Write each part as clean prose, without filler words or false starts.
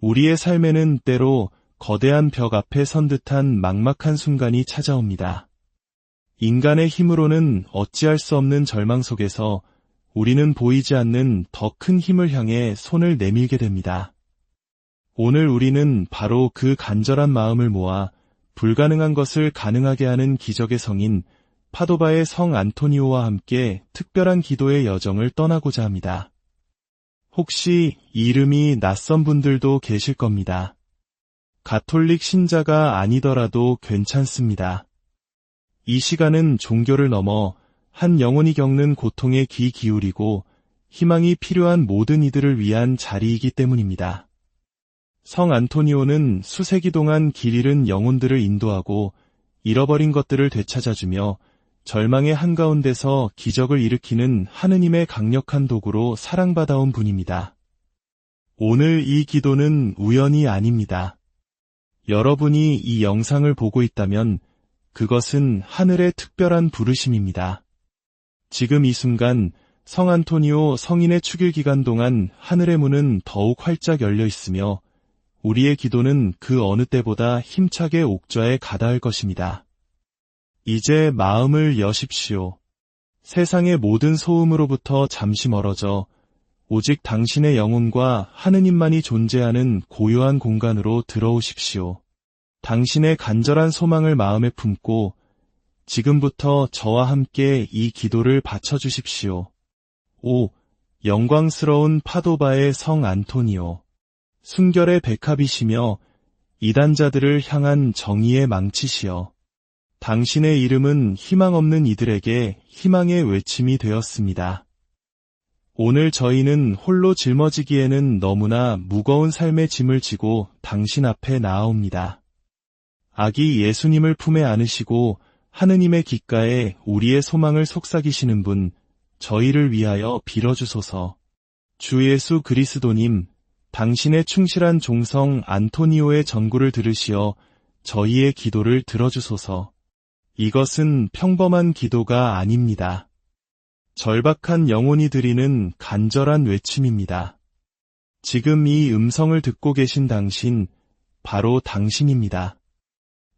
우리의 삶에는 때로 거대한 벽 앞에 선 듯한 막막한 순간이 찾아옵니다. 인간의 힘으로는 어찌할 수 없는 절망 속에서 우리는 보이지 않는 더 큰 힘을 향해 손을 내밀게 됩니다. 오늘 우리는 바로 그 간절한 마음을 모아 불가능한 것을 가능하게 하는 기적의 성인 파도바의 성 안토니오와 함께 특별한 기도의 여정을 떠나고자 합니다. 혹시 이름이 낯선 분들도 계실 겁니다. 가톨릭 신자가 아니더라도 괜찮습니다. 이 시간은 종교를 넘어 한 영혼이 겪는 고통에 귀 기울이고 희망이 필요한 모든 이들을 위한 자리이기 때문입니다. 성 안토니오는 수세기 동안 길 잃은 영혼들을 인도하고 잃어버린 것들을 되찾아주며 절망의 한가운데서 기적을 일으키는 하느님의 강력한 도구로 사랑받아온 분입니다. 오늘 이 기도는 우연이 아닙니다. 여러분이 이 영상을 보고 있다면 그것은 하늘의 특별한 부르심입니다. 지금 이 순간 성 안토니오 성인의 축일 기간 동안 하늘의 문은 더욱 활짝 열려 있으며 우리의 기도는 그 어느 때보다 힘차게 옥좌에 가닿을 것입니다. 이제 마음을 여십시오. 세상의 모든 소음으로부터 잠시 멀어져 오직 당신의 영혼과 하느님만이 존재하는 고요한 공간으로 들어오십시오. 당신의 간절한 소망을 마음에 품고 지금부터 저와 함께 이 기도를 바쳐주십시오. 오, 영광스러운 파도바의 성 안토니오. 순결의 백합이시며 이단자들을 향한 정의의 망치시여. 당신의 이름은 희망 없는 이들에게 희망의 외침이 되었습니다. 오늘 저희는 홀로 짊어지기에는 너무나 무거운 삶의 짐을 지고 당신 앞에 나아옵니다. 아기 예수님을 품에 안으시고 하느님의 귓가에 우리의 소망을 속삭이시는 분, 저희를 위하여 빌어주소서. 주 예수 그리스도님, 당신의 충실한 종성 안토니오의 전구를 들으시어 저희의 기도를 들어주소서. 이것은 평범한 기도가 아닙니다. 절박한 영혼이 드리는 간절한 외침입니다. 지금 이 음성을 듣고 계신 당신, 바로 당신입니다.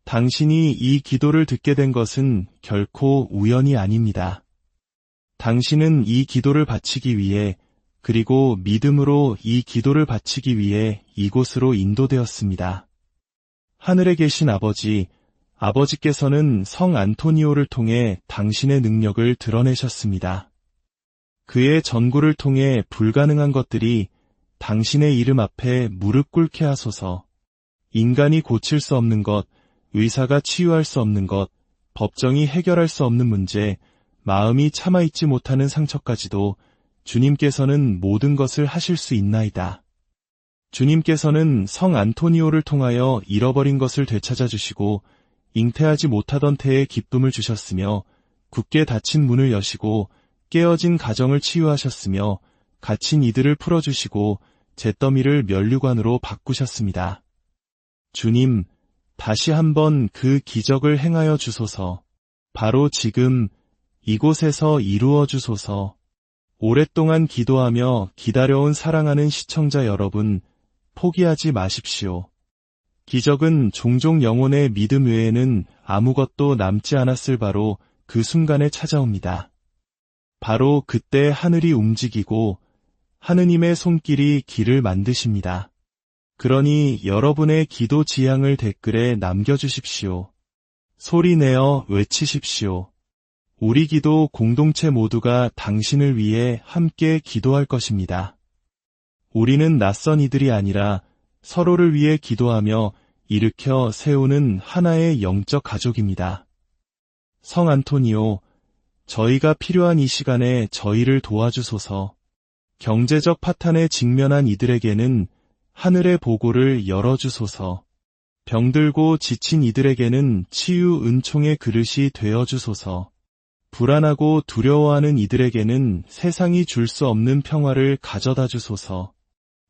당신이 이 기도를 듣게 된 것은 결코 우연이 아닙니다. 당신은 이 기도를 바치기 위해 그리고 믿음으로 이 기도를 바치기 위해 이곳으로 인도되었습니다. 하늘에 계신 아버지, 아버지께서는 성 안토니오를 통해 당신의 능력을 드러내셨습니다. 그의 전구를 통해 불가능한 것들이 당신의 이름 앞에 무릎 꿇게 하소서. 인간이 고칠 수 없는 것, 의사가 치유할 수 없는 것, 법정이 해결할 수 없는 문제, 마음이 참아있지 못하는 상처까지도 주님께서는 모든 것을 하실 수 있나이다. 주님께서는 성 안토니오를 통하여 잃어버린 것을 되찾아주시고 잉태하지 못하던 태에 기쁨을 주셨으며 굳게 닫힌 문을 여시고 깨어진 가정을 치유하셨으며 갇힌 이들을 풀어주시고 잿더미를 면류관으로 바꾸셨습니다. 주님, 다시 한번 그 기적을 행하여 주소서. 바로 지금 이곳에서 이루어 주소서. 오랫동안 기도하며 기다려온 사랑하는 시청자 여러분, 포기하지 마십시오. 기적은 종종 영혼의 믿음 외에는 아무것도 남지 않았을 바로 그 순간에 찾아옵니다. 바로 그때 하늘이 움직이고 하느님의 손길이 길을 만드십니다. 그러니 여러분의 기도 지향을 댓글에 남겨주십시오. 소리내어 외치십시오. 우리 기도 공동체 모두가 당신을 위해 함께 기도할 것입니다. 우리는 낯선 이들이 아니라 서로를 위해 기도하며 일으켜 세우는 하나의 영적 가족입니다. 성 안토니오, 저희가 필요한 이 시간에 저희를 도와주소서. 경제적 파탄에 직면한 이들에게는 하늘의 보고를 열어주소서. 병들고 지친 이들에게는 치유 은총의 그릇이 되어주소서. 불안하고 두려워하는 이들에게는 세상이 줄 수 없는 평화를 가져다 주소서.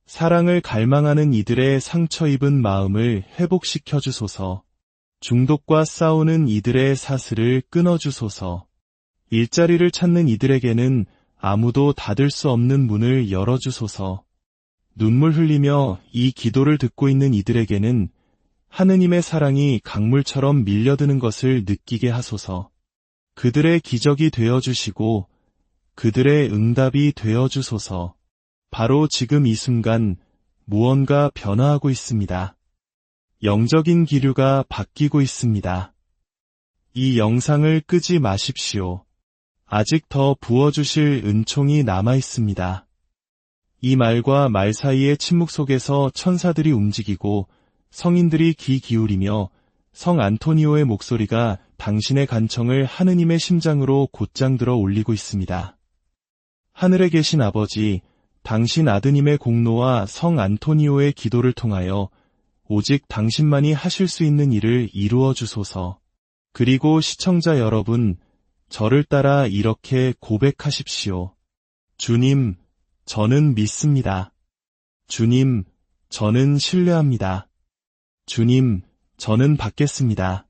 사랑을 갈망하는 이들의 상처 입은 마음을 회복시켜 주소서. 중독과 싸우는 이들의 사슬을 끊어주소서. 일자리를 찾는 이들에게는 아무도 닫을 수 없는 문을 열어주소서. 눈물 흘리며 이 기도를 듣고 있는 이들에게는 하느님의 사랑이 강물처럼 밀려드는 것을 느끼게 하소서. 그들의 기적이 되어주시고 그들의 응답이 되어주소서. 바로 지금 이 순간 무언가 변화하고 있습니다. 영적인 기류가 바뀌고 있습니다. 이 영상을 끄지 마십시오. 아직 더 부어주실 은총이 남아 있습니다. 이 말과 말 사이의 침묵 속에서 천사들이 움직이고 성인들이 귀 기울이며 성 안토니오의 목소리가 당신의 간청을 하느님의 심장으로 곧장 들어 올리고 있습니다. 하늘에 계신 아버지, 당신 아드님의 공로와 성 안토니오의 기도를 통하여 오직 당신만이 하실 수 있는 일을 이루어 주소서. 그리고 시청자 여러분, 저를 따라 이렇게 고백하십시오. 주님, 저는 믿습니다. 주님, 저는 신뢰합니다. 주님, 저는 받겠습니다.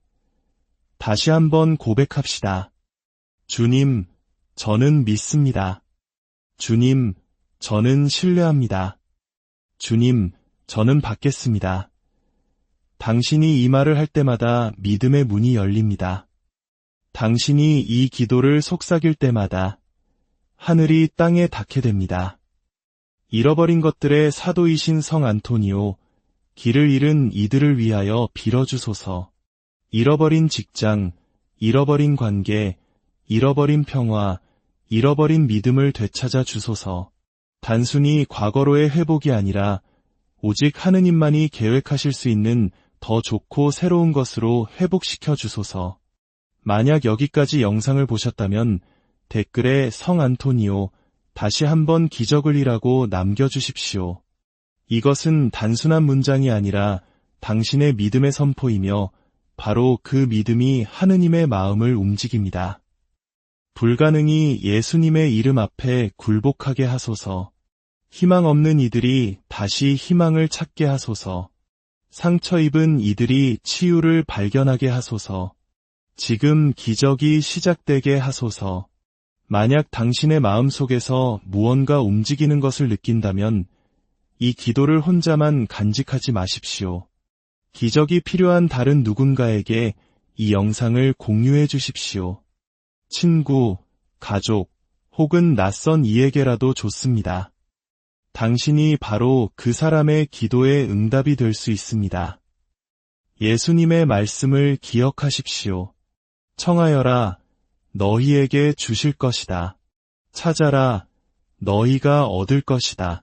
다시 한번 고백합시다. 주님, 저는 믿습니다. 주님, 저는 신뢰합니다. 주님, 저는 받겠습니다. 당신이 이 말을 할 때마다 믿음의 문이 열립니다. 당신이 이 기도를 속삭일 때마다 하늘이 땅에 닿게 됩니다. 잃어버린 것들의 사도이신 성 안토니오, 길을 잃은 이들을 위하여 빌어주소서. 잃어버린 직장, 잃어버린 관계, 잃어버린 평화, 잃어버린 믿음을 되찾아 주소서. 단순히 과거로의 회복이 아니라 오직 하느님만이 계획하실 수 있는 더 좋고 새로운 것으로 회복시켜 주소서. 만약 여기까지 영상을 보셨다면 댓글에 성 안토니오, 다시 한번 기적을 이라고 남겨주십시오. 이것은 단순한 문장이 아니라 당신의 믿음의 선포이며 바로 그 믿음이 하느님의 마음을 움직입니다. 불가능이 예수님의 이름 앞에 굴복하게 하소서. 희망 없는 이들이 다시 희망을 찾게 하소서. 상처 입은 이들이 치유를 발견하게 하소서. 지금 기적이 시작되게 하소서. 만약 당신의 마음속에서 무언가 움직이는 것을 느낀다면 이 기도를 혼자만 간직하지 마십시오. 기적이 필요한 다른 누군가에게 이 영상을 공유해 주십시오. 친구, 가족, 혹은 낯선 이에게라도 좋습니다. 당신이 바로 그 사람의 기도의 응답이 될 수 있습니다. 예수님의 말씀을 기억하십시오. 청하여라, 너희에게 주실 것이다. 찾아라, 너희가 얻을 것이다.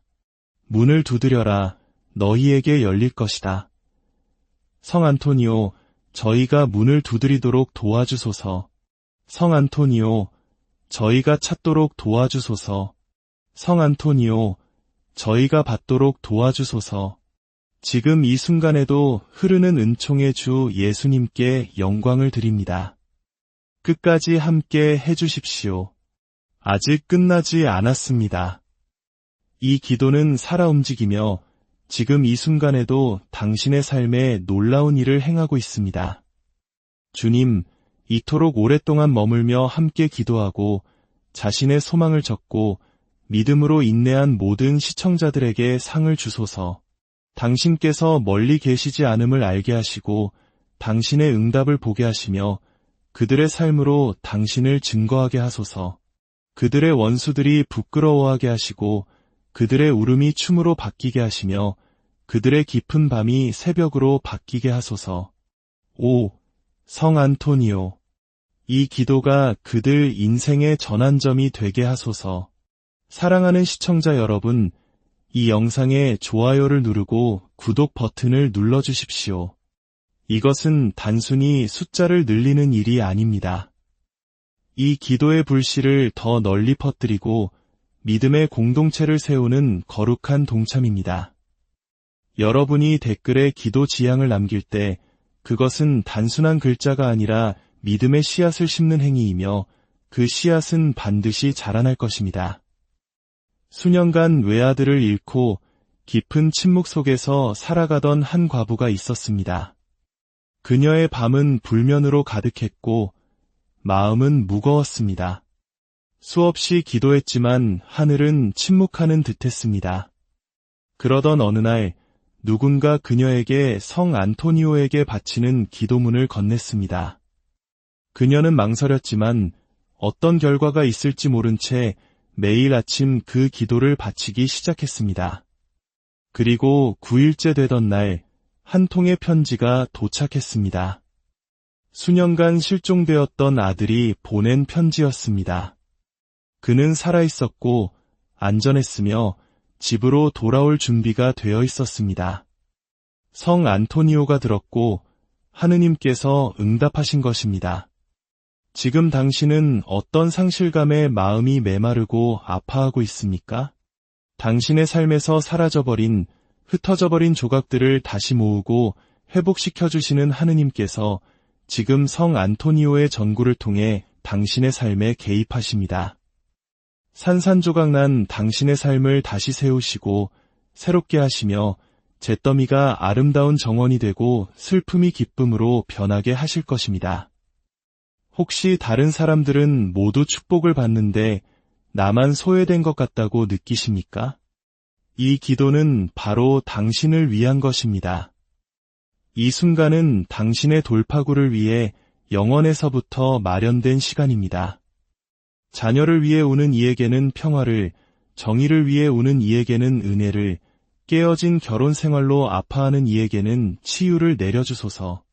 문을 두드려라, 너희에게 열릴 것이다. 성 안토니오, 저희가 문을 두드리도록 도와주소서. 성 안토니오, 저희가 찾도록 도와주소서. 성 안토니오, 저희가 받도록 도와주소서. 지금 이 순간에도 흐르는 은총의 주 예수님께 영광을 드립니다. 끝까지 함께 해주십시오. 아직 끝나지 않았습니다. 이 기도는 살아 움직이며 지금 이 순간에도 당신의 삶에 놀라운 일을 행하고 있습니다. 주님, 이토록 오랫동안 머물며 함께 기도하고 자신의 소망을 적고 믿음으로 인내한 모든 시청자들에게 상을 주소서. 당신께서 멀리 계시지 않음을 알게 하시고 당신의 응답을 보게 하시며 그들의 삶으로 당신을 증거하게 하소서. 그들의 원수들이 부끄러워하게 하시고 그들의 울음이 춤으로 바뀌게 하시며 그들의 깊은 밤이 새벽으로 바뀌게 하소서. 오, 성 안토니오, 이 기도가 그들 인생의 전환점이 되게 하소서. 사랑하는 시청자 여러분, 이 영상에 좋아요를 누르고 구독 버튼을 눌러주십시오. 이것은 단순히 숫자를 늘리는 일이 아닙니다. 이 기도의 불씨를 더 널리 퍼뜨리고 믿음의 공동체를 세우는 거룩한 동참입니다. 여러분이 댓글에 기도 지향을 남길 때 그것은 단순한 글자가 아니라 믿음의 씨앗을 심는 행위이며 그 씨앗은 반드시 자라날 것입니다. 수년간 외아들을 잃고 깊은 침묵 속에서 살아가던 한 과부가 있었습니다. 그녀의 밤은 불면으로 가득했고 마음은 무거웠습니다. 수없이 기도했지만 하늘은 침묵하는 듯했습니다. 그러던 어느 날 누군가 그녀에게 성 안토니오에게 바치는 기도문을 건넸습니다. 그녀는 망설였지만 어떤 결과가 있을지 모른 채 매일 아침 그 기도를 바치기 시작했습니다. 그리고 9일째 되던 날, 한 통의 편지가 도착했습니다. 수년간 실종되었던 아들이 보낸 편지였습니다. 그는 살아있었고 안전했으며 집으로 돌아올 준비가 되어 있었습니다. 성 안토니오가 들었고 하느님께서 응답하신 것입니다. 지금 당신은 어떤 상실감에 마음이 메마르고 아파하고 있습니까? 당신의 삶에서 사라져버린, 흩어져버린 조각들을 다시 모으고 회복시켜주시는 하느님께서 지금 성 안토니오의 전구를 통해 당신의 삶에 개입하십니다. 산산조각난 당신의 삶을 다시 세우시고 새롭게 하시며 잿더미가 아름다운 정원이 되고 슬픔이 기쁨으로 변하게 하실 것입니다. 혹시 다른 사람들은 모두 축복을 받는데 나만 소외된 것 같다고 느끼십니까? 이 기도는 바로 당신을 위한 것입니다. 이 순간은 당신의 돌파구를 위해 영원에서부터 마련된 시간입니다. 자녀를 위해 우는 이에게는 평화를, 정의를 위해 우는 이에게는 은혜를, 깨어진 결혼 생활로 아파하는 이에게는 치유를 내려주소서.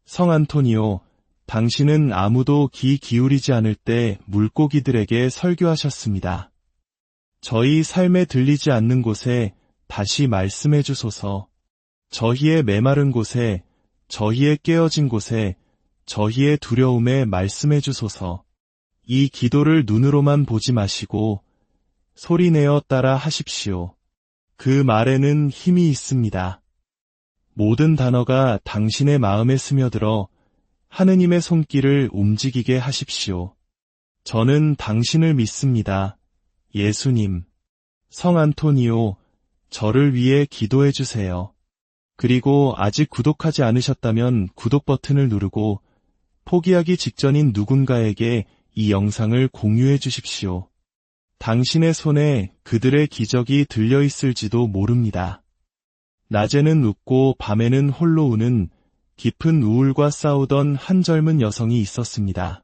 성 안토니오, 당신은 아무도 귀 기울이지 않을 때 물고기들에게 설교하셨습니다. 저희 삶에 들리지 않는 곳에 다시 말씀해 주소서. 저희의 메마른 곳에, 저희의 깨어진 곳에, 저희의 두려움에 말씀해 주소서. 이 기도를 눈으로만 보지 마시고 소리내어 따라 하십시오. 그 말에는 힘이 있습니다. 모든 단어가 당신의 마음에 스며들어 하느님의 손길을 움직이게 하십시오. 저는 당신을 믿습니다. 예수님. 성 안토니오, 저를 위해 기도해 주세요. 그리고 아직 구독하지 않으셨다면 구독 버튼을 누르고 포기하기 직전인 누군가에게 이 영상을 공유해 주십시오. 당신의 손에 그들의 기적이 들려 있을지도 모릅니다. 낮에는 웃고 밤에는 홀로 우는 깊은 우울과 싸우던 한 젊은 여성이 있었습니다.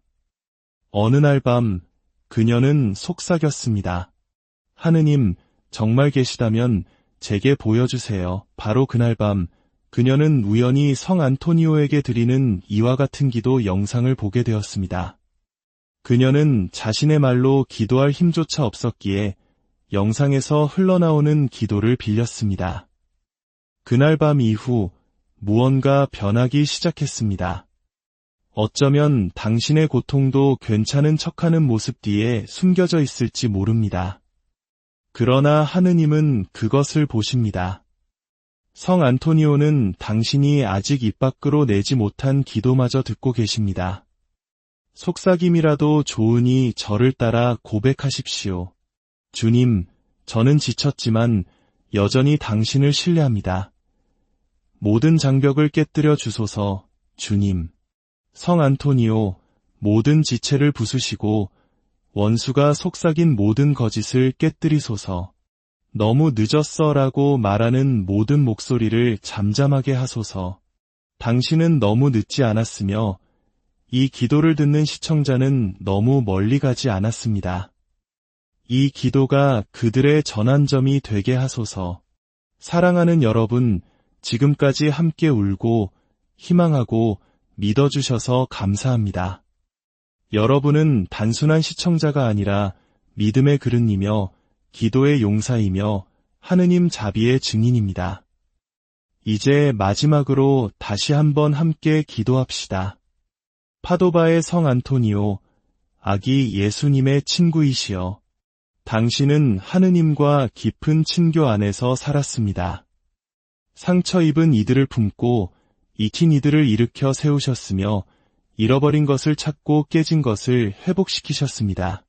어느 날 밤 그녀는 속삭였습니다. 하느님, 정말 계시다면 제게 보여주세요. 바로 그날 밤 그녀는 우연히 성 안토니오에게 드리는 이와 같은 기도 영상을 보게 되었습니다. 그녀는 자신의 말로 기도할 힘조차 없었기에 영상에서 흘러나오는 기도를 빌렸습니다. 그날 밤 이후 무언가 변하기 시작했습니다. 어쩌면 당신의 고통도 괜찮은 척하는 모습 뒤에 숨겨져 있을지 모릅니다. 그러나 하느님은 그것을 보십니다. 성 안토니오는 당신이 아직 입 밖으로 내지 못한 기도마저 듣고 계십니다. 속삭임이라도 좋으니 저를 따라 고백하십시오. 주님, 저는 지쳤지만 여전히 당신을 신뢰합니다. 모든 장벽을 깨뜨려 주소서. 주님. 성 안토니오, 모든 지체를 부수시고 원수가 속삭인 모든 거짓을 깨뜨리소서. 너무 늦었어라고 말하는 모든 목소리를 잠잠하게 하소서. 당신은 너무 늦지 않았으며 이 기도를 듣는 시청자는 너무 멀리 가지 않았습니다. 이 기도가 그들의 전환점이 되게 하소서. 사랑하는 여러분, 지금까지 함께 울고 희망하고 믿어주셔서 감사합니다. 여러분은 단순한 시청자가 아니라 믿음의 그릇이며 기도의 용사이며 하느님 자비의 증인입니다. 이제 마지막으로 다시 한번 함께 기도합시다. 파도바의 성 안토니오, 아기 예수님의 친구이시여, 당신은 하느님과 깊은 친교 안에서 살았습니다. 상처 입은 이들을 품고 익힌 이들을 일으켜 세우셨으며 잃어버린 것을 찾고 깨진 것을 회복시키셨습니다.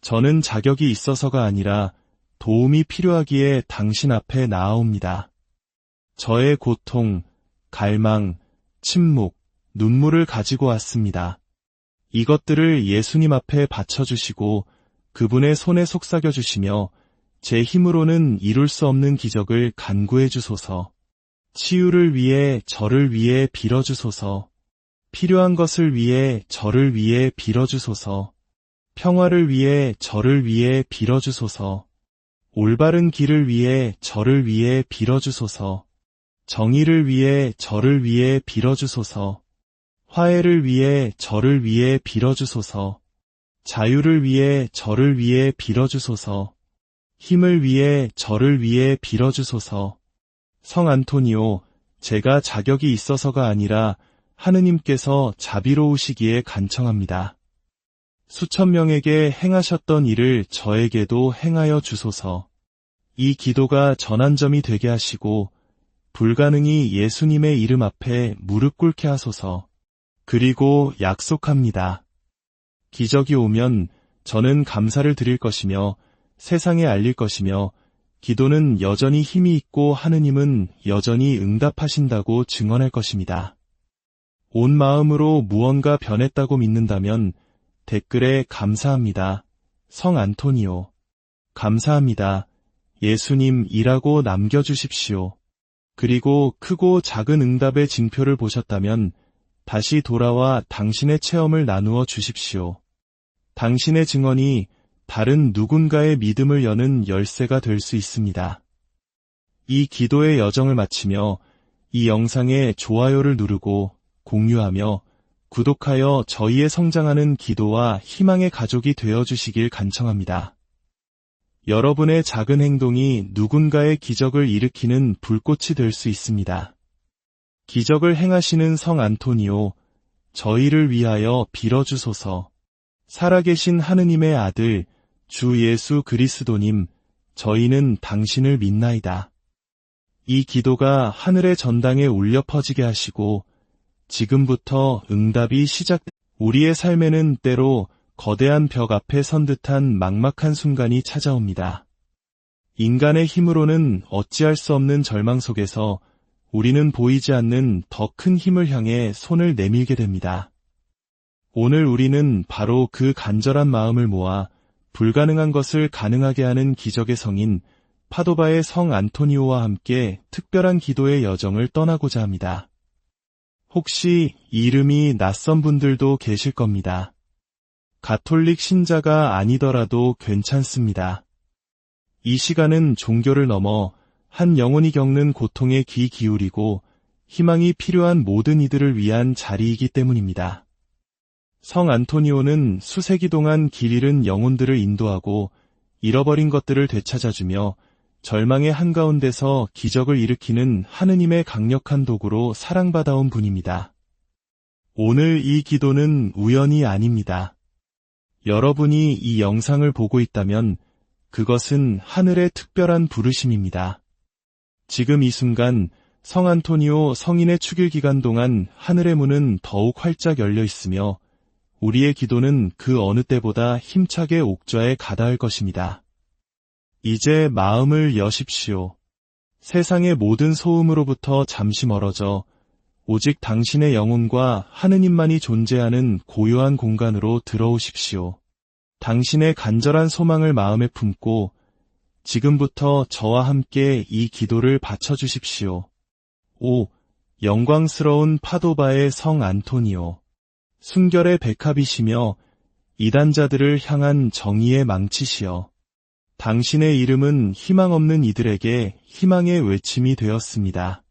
저는 자격이 있어서가 아니라 도움이 필요하기에 당신 앞에 나아옵니다. 저의 고통, 갈망, 침묵, 눈물을 가지고 왔습니다. 이것들을 예수님 앞에 바쳐주시고 그분의 손에 속삭여 주시며 제 힘으로는 이룰 수 없는 기적을 간구해 주소서. 치유를 위해 저를 위해 빌어주소서. 필요한 것을 위해 저를 위해 빌어주소서. 평화를 위해 저를 위해 빌어주소서. 올바른 길을 위해 저를 위해 빌어주소서. 정의를 위해 저를 위해 빌어주소서. 화해를 위해 저를 위해 빌어주소서. 자유를 위해 저를 위해 빌어주소서. 힘을 위해 저를 위해 빌어주소서. 성 안토니오, 제가 자격이 있어서가 아니라 하느님께서 자비로우시기에 간청합니다. 수천 명에게 행하셨던 일을 저에게도 행하여 주소서. 이 기도가 전환점이 되게 하시고 불가능이 예수님의 이름 앞에 무릎 꿇게 하소서. 그리고 약속합니다. 기적이 오면 저는 감사를 드릴 것이며 세상에 알릴 것이며 기도는 여전히 힘이 있고 하느님은 여전히 응답하신다고 증언할 것입니다. 온 마음으로 무언가 변했다고 믿는다면 댓글에 감사합니다. 성 안토니오. 감사합니다. 예수님이라고 남겨주십시오. 그리고 크고 작은 응답의 징표를 보셨다면 다시 돌아와 당신의 체험을 나누어 주십시오. 당신의 증언이 다른 누군가의 믿음을 여는 열쇠가 될 수 있습니다. 이 기도의 여정을 마치며 이 영상에 좋아요를 누르고 공유하며 구독하여 저희의 성장하는 기도와 희망의 가족이 되어주시길 간청합니다. 여러분의 작은 행동이 누군가의 기적을 일으키는 불꽃이 될 수 있습니다. 기적을 행하시는 성 안토니오, 저희를 위하여 빌어주소서. 살아계신 하느님의 아들, 주 예수 그리스도님, 저희는 당신을 믿나이다. 이 기도가 하늘의 전당에 울려 퍼지게 하시고 지금부터 응답이 우리의 삶에는 때로 거대한 벽 앞에 선 듯한 막막한 순간이 찾아옵니다. 인간의 힘으로는 어찌할 수 없는 절망 속에서 우리는 보이지 않는 더 큰 힘을 향해 손을 내밀게 됩니다. 오늘 우리는 바로 그 간절한 마음을 모아 불가능한 것을 가능하게 하는 기적의 성인 파도바의 성 안토니오와 함께 특별한 기도의 여정을 떠나고자 합니다. 혹시 이름이 낯선 분들도 계실 겁니다. 가톨릭 신자가 아니더라도 괜찮습니다. 이 시간은 종교를 넘어 한 영혼이 겪는 고통에 귀 기울이고 희망이 필요한 모든 이들을 위한 자리이기 때문입니다. 성 안토니오는 수세기 동안 길 잃은 영혼들을 인도하고 잃어버린 것들을 되찾아주며 절망의 한가운데서 기적을 일으키는 하느님의 강력한 도구로 사랑받아온 분입니다. 오늘 이 기도는 우연이 아닙니다. 여러분이 이 영상을 보고 있다면 그것은 하늘의 특별한 부르심입니다. 지금 이 순간 성 안토니오 성인의 축일 기간 동안 하늘의 문은 더욱 활짝 열려 있으며 우리의 기도는 그 어느 때보다 힘차게 옥좌에 가닿을 것입니다. 이제 마음을 여십시오. 세상의 모든 소음으로부터 잠시 멀어져 오직 당신의 영혼과 하느님만이 존재하는 고요한 공간으로 들어오십시오. 당신의 간절한 소망을 마음에 품고 지금부터 저와 함께 이 기도를 바쳐주십시오. 오, 영광스러운 파도바의 성 안토니오. 순결의 백합이시며 이단자들을 향한 정의의 망치시여. 당신의 이름은 희망 없는 이들에게 희망의 외침이 되었습니다.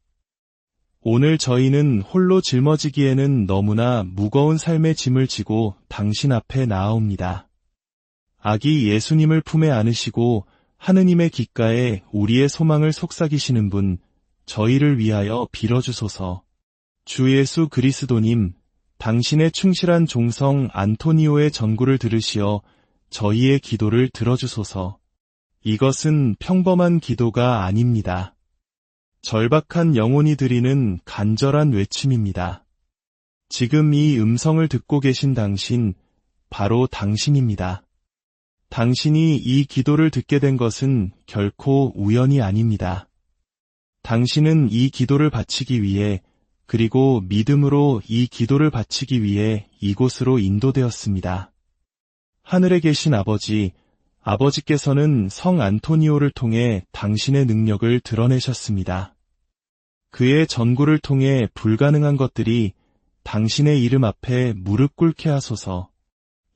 오늘 저희는 홀로 짊어지기에는 너무나 무거운 삶의 짐을 지고 당신 앞에 나아옵니다. 아기 예수님을 품에 안으시고 하느님의 귓가에 우리의 소망을 속삭이시는 분, 저희를 위하여 빌어주소서. 주 예수 그리스도님, 당신의 충실한 종성 안토니오의 전구를 들으시어 저희의 기도를 들어주소서. 이것은 평범한 기도가 아닙니다. 절박한 영혼이 드리는 간절한 외침입니다. 지금 이 음성을 듣고 계신 당신, 바로 당신입니다. 당신이 이 기도를 듣게 된 것은 결코 우연이 아닙니다. 당신은 이 기도를 바치기 위해 그리고 믿음으로 이 기도를 바치기 위해 이곳으로 인도되었습니다. 하늘에 계신 아버지, 아버지께서는 성 안토니오를 통해 당신의 능력을 드러내셨습니다. 그의 전구를 통해 불가능한 것들이 당신의 이름 앞에 무릎 꿇게 하소서.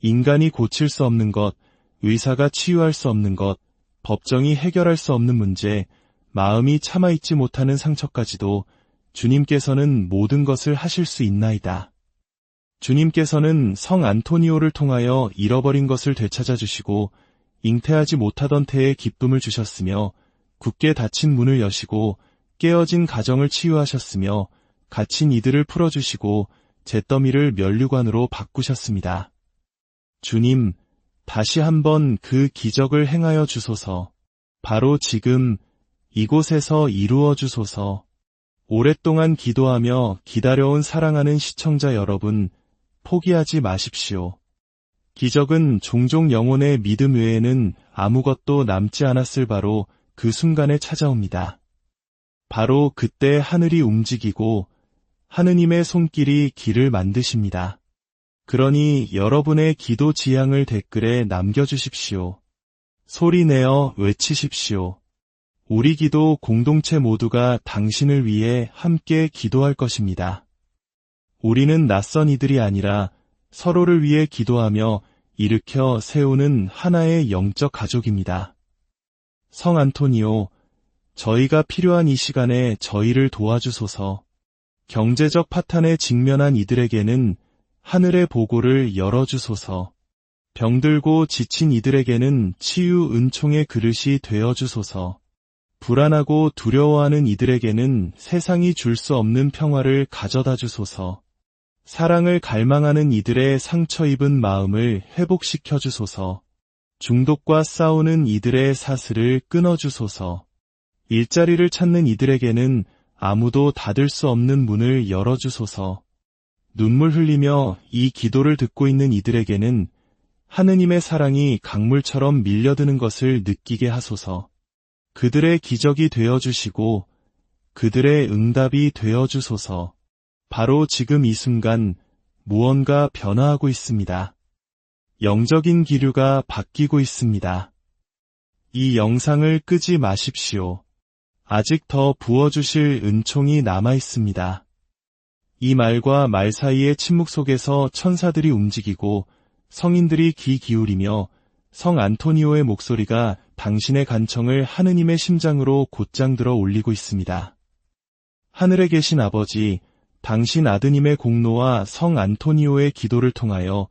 인간이 고칠 수 없는 것, 의사가 치유할 수 없는 것, 법정이 해결할 수 없는 문제, 마음이 참아있지 못하는 상처까지도 주님께서는 모든 것을 하실 수 있나이다. 주님께서는 성 안토니오를 통하여 잃어버린 것을 되찾아 주시고 잉태하지 못하던 태에 기쁨을 주셨으며 굳게 닫힌 문을 여시고 깨어진 가정을 치유하셨으며 갇힌 이들을 풀어주시고 잿더미를 면류관으로 바꾸셨습니다. 주님, 다시 한번 그 기적을 행하여 주소서. 바로 지금 이곳에서 이루어 주소서. 오랫동안 기도하며 기다려온 사랑하는 시청자 여러분, 포기하지 마십시오. 기적은 종종 영혼의 믿음 외에는 아무것도 남지 않았을 바로 그 순간에 찾아옵니다. 바로 그때 하늘이 움직이고 하느님의 손길이 길을 만드십니다. 그러니 여러분의 기도 지향을 댓글에 남겨주십시오. 소리내어 외치십시오. 우리 기도 공동체 모두가 당신을 위해 함께 기도할 것입니다. 우리는 낯선 이들이 아니라 서로를 위해 기도하며 일으켜 세우는 하나의 영적 가족입니다. 성 안토니오, 저희가 필요한 이 시간에 저희를 도와주소서. 경제적 파탄에 직면한 이들에게는 하늘의 보고를 열어주소서. 병들고 지친 이들에게는 치유 은총의 그릇이 되어주소서. 불안하고 두려워하는 이들에게는 세상이 줄 수 없는 평화를 가져다 주소서. 사랑을 갈망하는 이들의 상처 입은 마음을 회복시켜 주소서. 중독과 싸우는 이들의 사슬을 끊어주소서. 일자리를 찾는 이들에게는 아무도 닫을 수 없는 문을 열어주소서. 눈물 흘리며 이 기도를 듣고 있는 이들에게는 하느님의 사랑이 강물처럼 밀려드는 것을 느끼게 하소서. 그들의 기적이 되어주시고 그들의 응답이 되어주소서. 바로 지금 이 순간 무언가 변화하고 있습니다. 영적인 기류가 바뀌고 있습니다. 이 영상을 끄지 마십시오. 아직 더 부어주실 은총이 남아 있습니다. 이 말과 말 사이의 침묵 속에서 천사들이 움직이고 성인들이 귀 기울이며 성 안토니오의 목소리가 당신의 간청을 하느님의 심장으로 곧장 들어 올리고 있습니다. 하늘에 계신 아버지, 당신 아드님의 공로와 성 안토니오의 기도를 통하여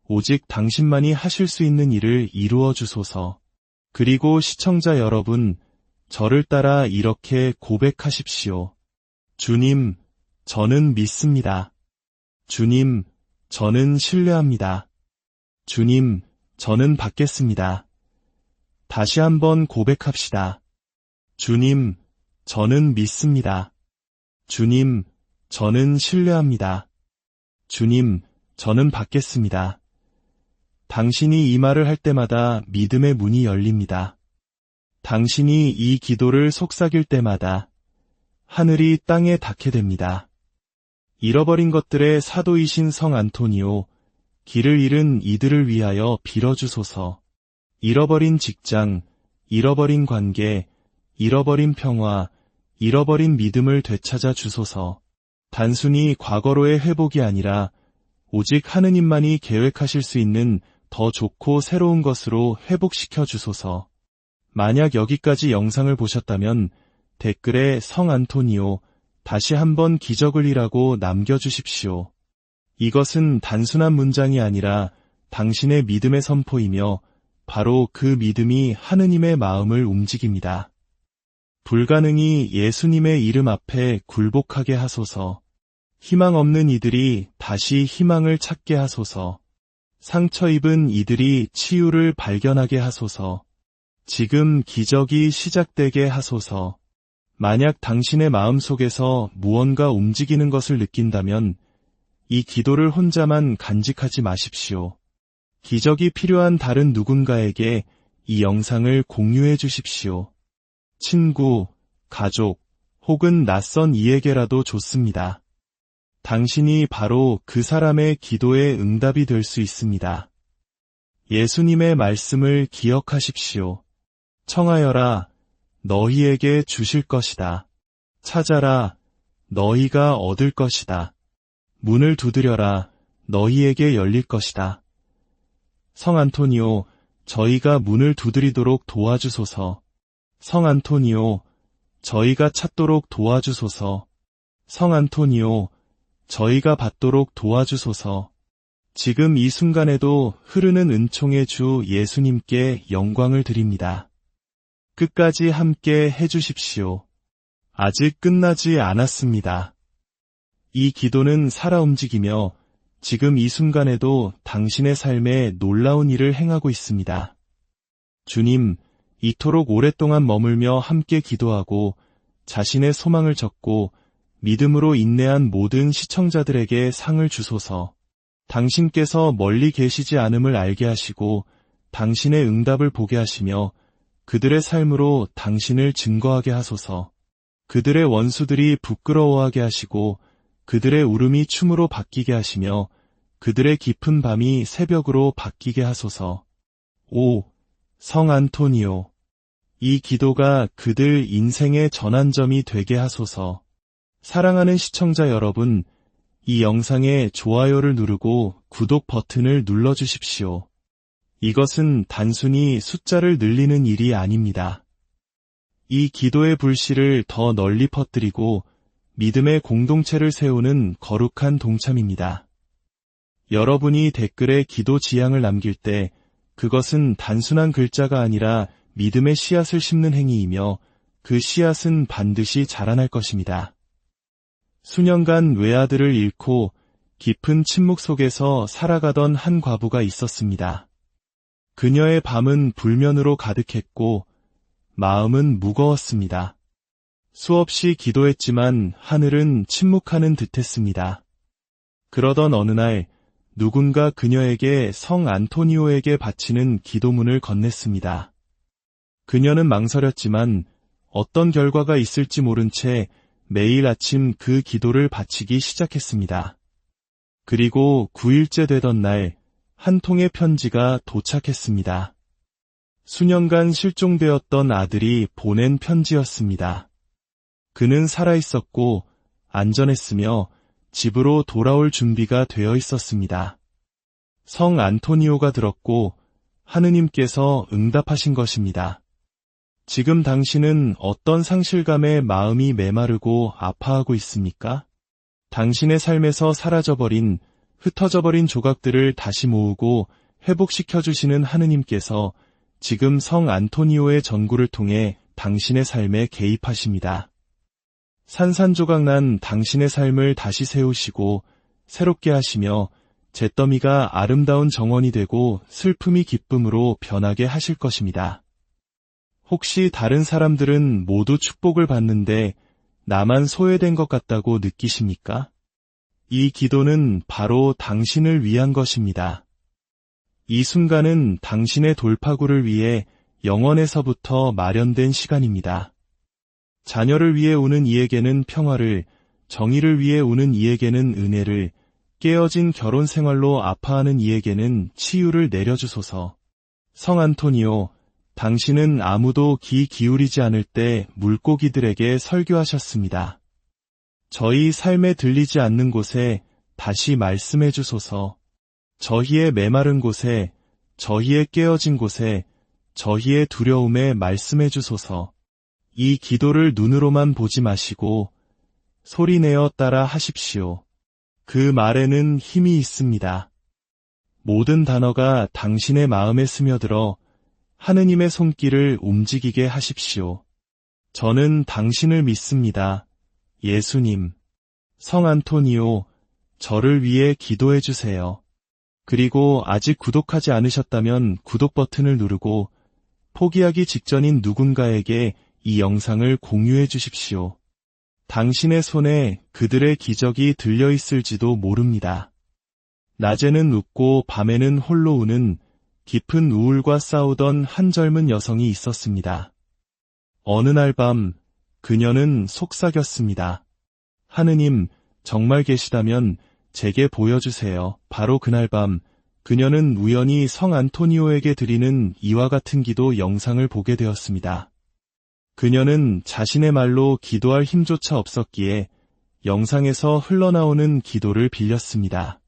오직 당신만이 하실 수 있는 일을 이루어 주소서. 그리고 시청자 여러분, 저를 따라 이렇게 고백하십시오. 주님, 저는 믿습니다. 주님, 저는 신뢰합니다. 주님, 저는 받겠습니다. 다시 한번 고백합시다. 주님, 저는 믿습니다. 주님, 저는 신뢰합니다. 주님, 저는 받겠습니다. 당신이 이 말을 할 때마다 믿음의 문이 열립니다. 당신이 이 기도를 속삭일 때마다 하늘이 땅에 닿게 됩니다. 잃어버린 것들의 사도이신 성 안토니오, 길을 잃은 이들을 위하여 빌어주소서. 잃어버린 직장, 잃어버린 관계, 잃어버린 평화, 잃어버린 믿음을 되찾아 주소서. 단순히 과거로의 회복이 아니라 오직 하느님만이 계획하실 수 있는 더 좋고 새로운 것으로 회복시켜 주소서. 만약 여기까지 영상을 보셨다면 댓글에 성 안토니오, 다시 한번 기적을 이라고 남겨주십시오. 이것은 단순한 문장이 아니라 당신의 믿음의 선포이며 바로 그 믿음이 하느님의 마음을 움직입니다. 불가능이 예수님의 이름 앞에 굴복하게 하소서. 희망 없는 이들이 다시 희망을 찾게 하소서. 상처 입은 이들이 치유를 발견하게 하소서. 지금 기적이 시작되게 하소서. 만약 당신의 마음속에서 무언가 움직이는 것을 느낀다면 이 기도를 혼자만 간직하지 마십시오. 기적이 필요한 다른 누군가에게 이 영상을 공유해 주십시오. 친구, 가족, 혹은 낯선 이에게라도 좋습니다. 당신이 바로 그 사람의 기도에 응답이 될 수 있습니다. 예수님의 말씀을 기억하십시오. 청하여라, 너희에게 주실 것이다. 찾아라, 너희가 얻을 것이다. 문을 두드려라, 너희에게 열릴 것이다. 성 안토니오, 저희가 문을 두드리도록 도와주소서. 성 안토니오, 저희가 찾도록 도와주소서. 성 안토니오, 저희가 받도록 도와주소서. 지금 이 순간에도 흐르는 은총의 주 예수님께 영광을 드립니다. 끝까지 함께 해주십시오. 아직 끝나지 않았습니다. 이 기도는 살아 움직이며 지금 이 순간에도 당신의 삶에 놀라운 일을 행하고 있습니다. 주님, 이토록 오랫동안 머물며 함께 기도하고 자신의 소망을 적고 믿음으로 인내한 모든 시청자들에게 상을 주소서. 당신께서 멀리 계시지 않음을 알게 하시고 당신의 응답을 보게 하시며 그들의 삶으로 당신을 증거하게 하소서. 그들의 원수들이 부끄러워하게 하시고 그들의 울음이 춤으로 바뀌게 하시며 그들의 깊은 밤이 새벽으로 바뀌게 하소서. 오, 성 안토니오, 이 기도가 그들 인생의 전환점이 되게 하소서. 사랑하는 시청자 여러분, 이 영상에 좋아요를 누르고 구독 버튼을 눌러주십시오. 이것은 단순히 숫자를 늘리는 일이 아닙니다. 이 기도의 불씨를 더 널리 퍼뜨리고 믿음의 공동체를 세우는 거룩한 동참입니다. 여러분이 댓글에 기도 지향을 남길 때 그것은 단순한 글자가 아니라 믿음의 씨앗을 심는 행위이며 그 씨앗은 반드시 자라날 것입니다. 수년간 외아들을 잃고 깊은 침묵 속에서 살아가던 한 과부가 있었습니다. 그녀의 밤은 불면으로 가득했고 마음은 무거웠습니다. 수없이 기도했지만 하늘은 침묵하는 듯했습니다. 그러던 어느 날 누군가 그녀에게 성 안토니오에게 바치는 기도문을 건넸습니다. 그녀는 망설였지만 어떤 결과가 있을지 모른 채 매일 아침 그 기도를 바치기 시작했습니다. 그리고 9일째 되던 날, 한 통의 편지가 도착했습니다. 수년간 실종되었던 아들이 보낸 편지였습니다. 그는 살아있었고 안전했으며 집으로 돌아올 준비가 되어 있었습니다. 성 안토니오가 들었고 하느님께서 응답하신 것입니다. 지금 당신은 어떤 상실감에 마음이 메마르고 아파하고 있습니까? 당신의 삶에서 사라져버린, 흩어져버린 조각들을 다시 모으고 회복시켜주시는 하느님께서 지금 성 안토니오의 전구를 통해 당신의 삶에 개입하십니다. 산산조각난 당신의 삶을 다시 세우시고 새롭게 하시며 잿더미가 아름다운 정원이 되고 슬픔이 기쁨으로 변하게 하실 것입니다. 혹시 다른 사람들은 모두 축복을 받는데 나만 소외된 것 같다고 느끼십니까? 이 기도는 바로 당신을 위한 것입니다. 이 순간은 당신의 돌파구를 위해 영원에서부터 마련된 시간입니다. 자녀를 위해 우는 이에게는 평화를, 정의를 위해 우는 이에게는 은혜를, 깨어진 결혼 생활로 아파하는 이에게는 치유를 내려주소서. 성 안토니오, 당신은 아무도 귀 기울이지 않을 때 물고기들에게 설교하셨습니다. 저희 삶에 들리지 않는 곳에 다시 말씀해 주소서. 저희의 메마른 곳에, 저희의 깨어진 곳에, 저희의 두려움에 말씀해 주소서. 이 기도를 눈으로만 보지 마시고 소리내어 따라 하십시오. 그 말에는 힘이 있습니다. 모든 단어가 당신의 마음에 스며들어 하느님의 손길을 움직이게 하십시오. 저는 당신을 믿습니다. 예수님. 성 안토니오, 저를 위해 기도해 주세요. 그리고 아직 구독하지 않으셨다면 구독 버튼을 누르고 포기하기 직전인 누군가에게 이 영상을 공유해 주십시오. 당신의 손에 그들의 기적이 들려있을지도 모릅니다. 낮에는 웃고 밤에는 홀로 우는 깊은 우울과 싸우던 한 젊은 여성이 있었습니다. 어느 날 밤 그녀는 속삭였습니다. 하느님, 정말 계시다면 제게 보여주세요. 바로 그날 밤 그녀는 우연히 성 안토니오에게 드리는 이와 같은 기도 영상을 보게 되었습니다. 그녀는 자신의 말로 기도할 힘조차 없었기에 영상에서 흘러나오는 기도를 빌렸습니다.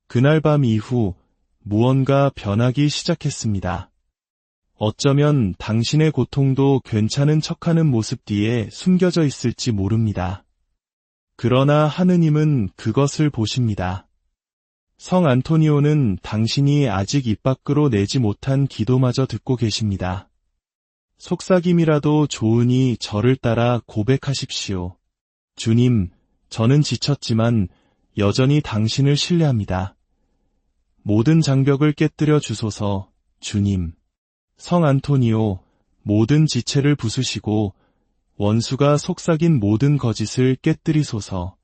그날 밤 이후 무언가 변하기 시작했습니다. 어쩌면 당신의 고통도 괜찮은 척하는 모습 뒤에 숨겨져 있을지 모릅니다. 그러나 하느님은 그것을 보십니다. 성 안토니오는 당신이 아직 입 밖으로 내지 못한 기도마저 듣고 계십니다. 속삭임이라도 좋으니 저를 따라 고백하십시오. 주님, 저는 지쳤지만 여전히 당신을 신뢰합니다. 모든 장벽을 깨뜨려 주소서, 주님. 성 안토니오, 모든 지체를 부수시고 원수가 속삭인 모든 거짓을 깨뜨리소서.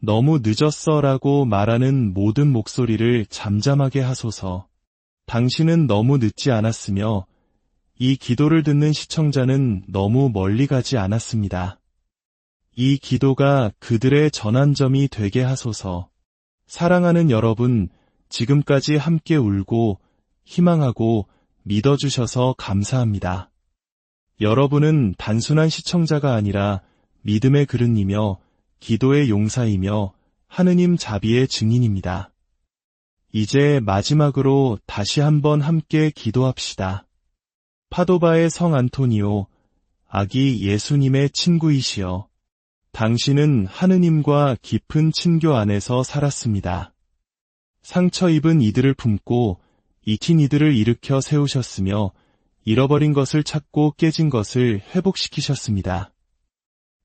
너무 늦었어라고 말하는 모든 목소리를 잠잠하게 하소서. 당신은 너무 늦지 않았으며 이 기도를 듣는 시청자는 너무 멀리 가지 않았습니다. 이 기도가 그들의 전환점이 되게 하소서. 사랑하는 여러분, 지금까지 함께 울고 희망하고 믿어주셔서 감사합니다. 여러분은 단순한 시청자가 아니라 믿음의 그릇이며 기도의 용사이며 하느님 자비의 증인입니다. 이제 마지막으로 다시 한번 함께 기도합시다. 파도바의 성 안토니오, 아기 예수님의 친구이시여, 당신은 하느님과 깊은 친교 안에서 살았습니다. 상처 입은 이들을 품고 익힌 이들을 일으켜 세우셨으며 잃어버린 것을 찾고 깨진 것을 회복시키셨습니다.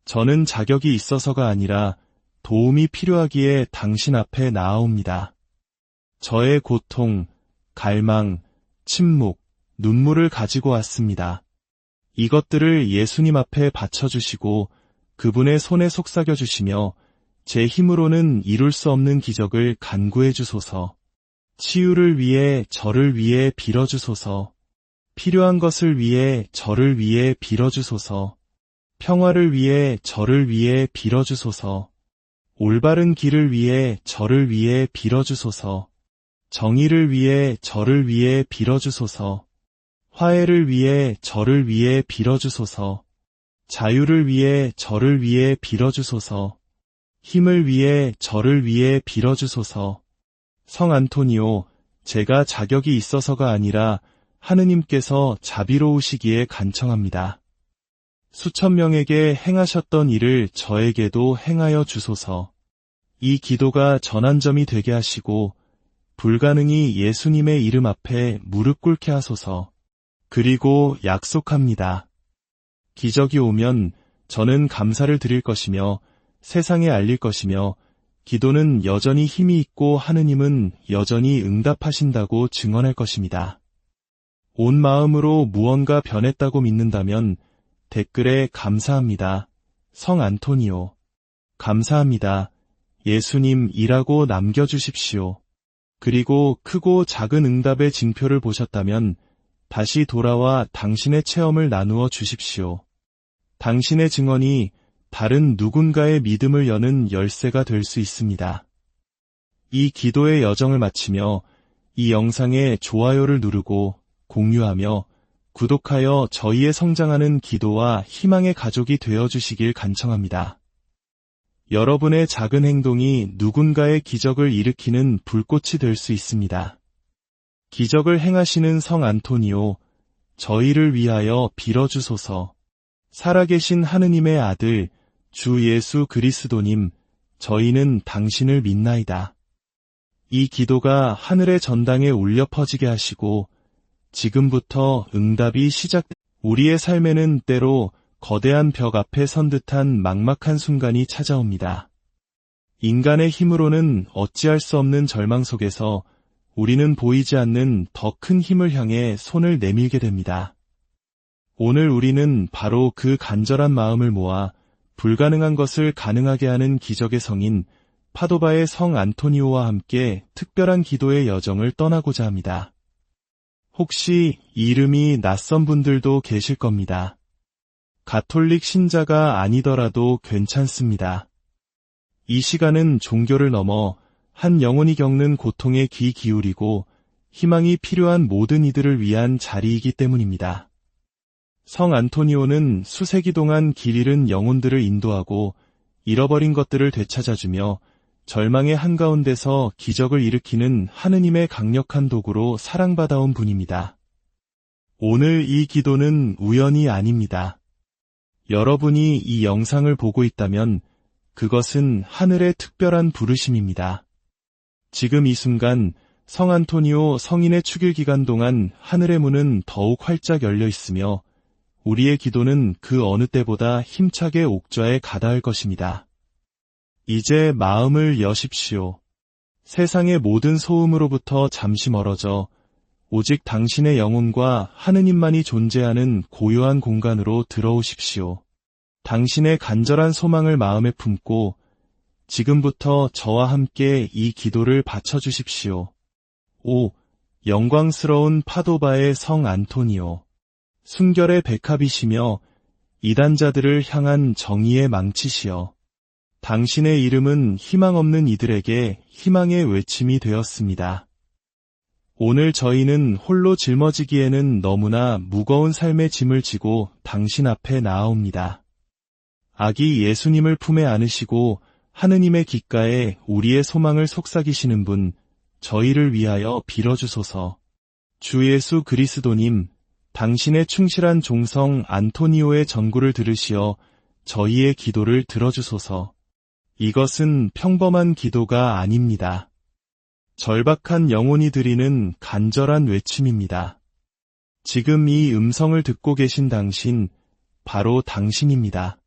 저는 자격이 있어서가 아니라 도움이 필요하기에 당신 앞에 나아옵니다. 저의 고통, 갈망, 침묵, 눈물을 가지고 왔습니다. 이것들을 예수님 앞에 바쳐주시고 그분의 손에 속삭여주시며 제 힘으로는 이룰 수 없는 기적을 간구해 주소서. 치유를 위해 저를 위해 빌어주소서. 필요한 것을 위해 저를 위해 빌어주소서. 평화를 위해 저를 위해 빌어주소서. 올바른 길을 위해 저를 위해 빌어주소서. 정의를 위해 저를 위해 빌어주소서. 화해를 위해 저를 위해 빌어주소서. 자유를 위해 저를 위해 빌어주소서. 힘을 위해 저를 위해 빌어주소서. 성 안토니오, 제가 자격이 있어서가 아니라 하느님께서 자비로우시기에 간청합니다. 수천 명에게 행하셨던 일을 저에게도 행하여 주소서. 이 기도가 전환점이 되게 하시고 불가능이 예수님의 이름 앞에 무릎 꿇게 하소서. 그리고 약속합니다. 기적이 오면 저는 감사를 드릴 것이며 세상에 알릴 것이며 기도는 여전히 힘이 있고 하느님은 여전히 응답하신다고 증언할 것입니다. 온 마음으로 무언가 변했다고 믿는다면 댓글에 감사합니다. 성 안토니오. 감사합니다. 예수님이라고 남겨주십시오. 그리고 크고 작은 응답의 징표를 보셨다면 다시 돌아와 당신의 체험을 나누어 주십시오. 당신의 증언이 다른 누군가의 믿음을 여는 열쇠가 될 수 있습니다. 이 기도의 여정을 마치며 이 영상에 좋아요를 누르고 공유하며 구독하여 저희의 성장하는 기도와 희망의 가족이 되어주시길 간청합니다. 여러분의 작은 행동이 누군가의 기적을 일으키는 불꽃이 될 수 있습니다. 기적을 행하시는 성 안토니오, 저희를 위하여 빌어주소서. 살아계신 하느님의 아들, 주 예수 그리스도님, 저희는 당신을 믿나이다. 이 기도가 하늘의 전당에 울려 퍼지게 하시고 지금부터 응답이 우리의 삶에는 때로 거대한 벽 앞에 선 듯한 막막한 순간이 찾아옵니다. 인간의 힘으로는 어찌할 수 없는 절망 속에서 우리는 보이지 않는 더 큰 힘을 향해 손을 내밀게 됩니다. 오늘 우리는 바로 그 간절한 마음을 모아 불가능한 것을 가능하게 하는 기적의 성인 파도바의 성 안토니오와 함께 특별한 기도의 여정을 떠나고자 합니다. 혹시 이름이 낯선 분들도 계실 겁니다. 가톨릭 신자가 아니더라도 괜찮습니다. 이 시간은 종교를 넘어 한 영혼이 겪는 고통에 귀 기울이고 희망이 필요한 모든 이들을 위한 자리이기 때문입니다. 성 안토니오는 수세기 동안 길 잃은 영혼들을 인도하고 잃어버린 것들을 되찾아주며 절망의 한가운데서 기적을 일으키는 하느님의 강력한 도구로 사랑받아온 분입니다. 오늘 이 기도는 우연이 아닙니다. 여러분이 이 영상을 보고 있다면 그것은 하늘의 특별한 부르심입니다. 지금 이 순간 성 안토니오 성인의 축일 기간 동안 하늘의 문은 더욱 활짝 열려 있으며 우리의 기도는 그 어느 때보다 힘차게 옥좌에 가닿을 것입니다. 이제 마음을 여십시오. 세상의 모든 소음으로부터 잠시 멀어져 오직 당신의 영혼과 하느님만이 존재하는 고요한 공간으로 들어오십시오. 당신의 간절한 소망을 마음에 품고 지금부터 저와 함께 이 기도를 바쳐주십시오. 오, 영광스러운 파도바의 성 안토니오. 순결의 백합이시며 이단자들을 향한 정의의 망치시여. 당신의 이름은 희망 없는 이들에게 희망의 외침이 되었습니다. 오늘 저희는 홀로 짊어지기에는 너무나 무거운 삶의 짐을 지고 당신 앞에 나아옵니다. 아기 예수님을 품에 안으시고 하느님의 귓가에 우리의 소망을 속삭이시는 분, 저희를 위하여 빌어주소서. 주 예수 그리스도님, 당신의 충실한 종성 안토니오의 전구를 들으시어 저희의 기도를 들어주소서. 이것은 평범한 기도가 아닙니다. 절박한 영혼이 드리는 간절한 외침입니다. 지금 이 음성을 듣고 계신 당신, 바로 당신입니다.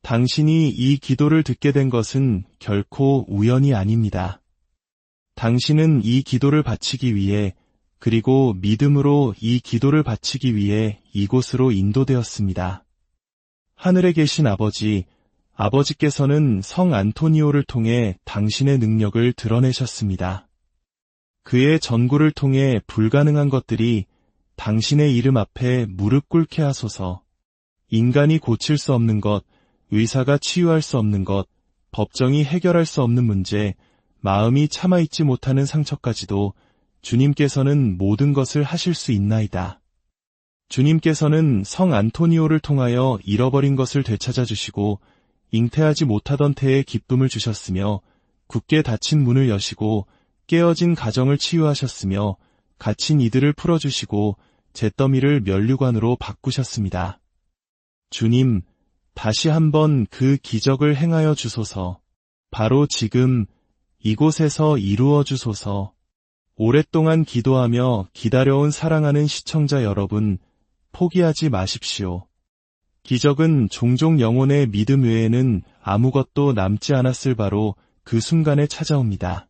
당신이 이 기도를 듣게 된 것은 결코 우연이 아닙니다. 당신은 이 기도를 바치기 위해, 그리고 믿음으로 이 기도를 바치기 위해 이곳으로 인도되었습니다. 하늘에 계신 아버지, 아버지께서는 성 안토니오를 통해 당신의 능력을 드러내셨습니다. 그의 전구를 통해 불가능한 것들이 당신의 이름 앞에 무릎 꿇게 하소서. 인간이 고칠 수 없는 것, 의사가 치유할 수 없는 것, 법정이 해결할 수 없는 문제, 마음이 참아있지 못하는 상처까지도 주님께서는 모든 것을 하실 수 있나이다. 주님께서는 성 안토니오를 통하여 잃어버린 것을 되찾아주시고 잉태하지 못하던 태에 기쁨을 주셨으며 굳게 닫힌 문을 여시고 깨어진 가정을 치유하셨으며 갇힌 이들을 풀어주시고 잿더미를 면류관으로 바꾸셨습니다. 주님, 다시 한번 그 기적을 행하여 주소서. 바로 지금 이곳에서 이루어 주소서. 오랫동안 기도하며 기다려온 사랑하는 시청자 여러분, 포기하지 마십시오. 기적은 종종 영혼의 믿음 외에는 아무것도 남지 않았을 바로 그 순간에 찾아옵니다.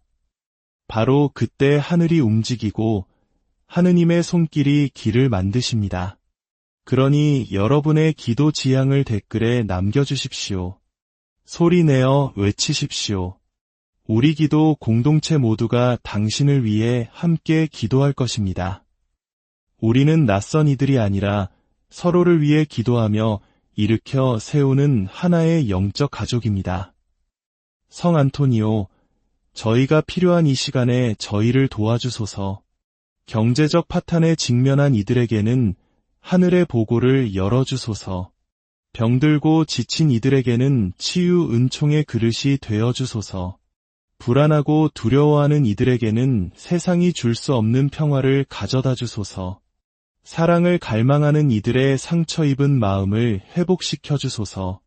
바로 그때 하늘이 움직이고 하느님의 손길이 길을 만드십니다. 그러니 여러분의 기도 지향을 댓글에 남겨주십시오. 소리내어 외치십시오. 우리 기도 공동체 모두가 당신을 위해 함께 기도할 것입니다. 우리는 낯선 이들이 아니라 서로를 위해 기도하며 일으켜 세우는 하나의 영적 가족입니다. 성 안토니오, 저희가 필요한 이 시간에 저희를 도와주소서. 경제적 파탄에 직면한 이들에게는 하늘의 보고를 열어주소서. 병들고 지친 이들에게는 치유 은총의 그릇이 되어주소서. 불안하고 두려워하는 이들에게는 세상이 줄 수 없는 평화를 가져다 주소서. 사랑을 갈망하는 이들의 상처 입은 마음을 회복시켜 주소서.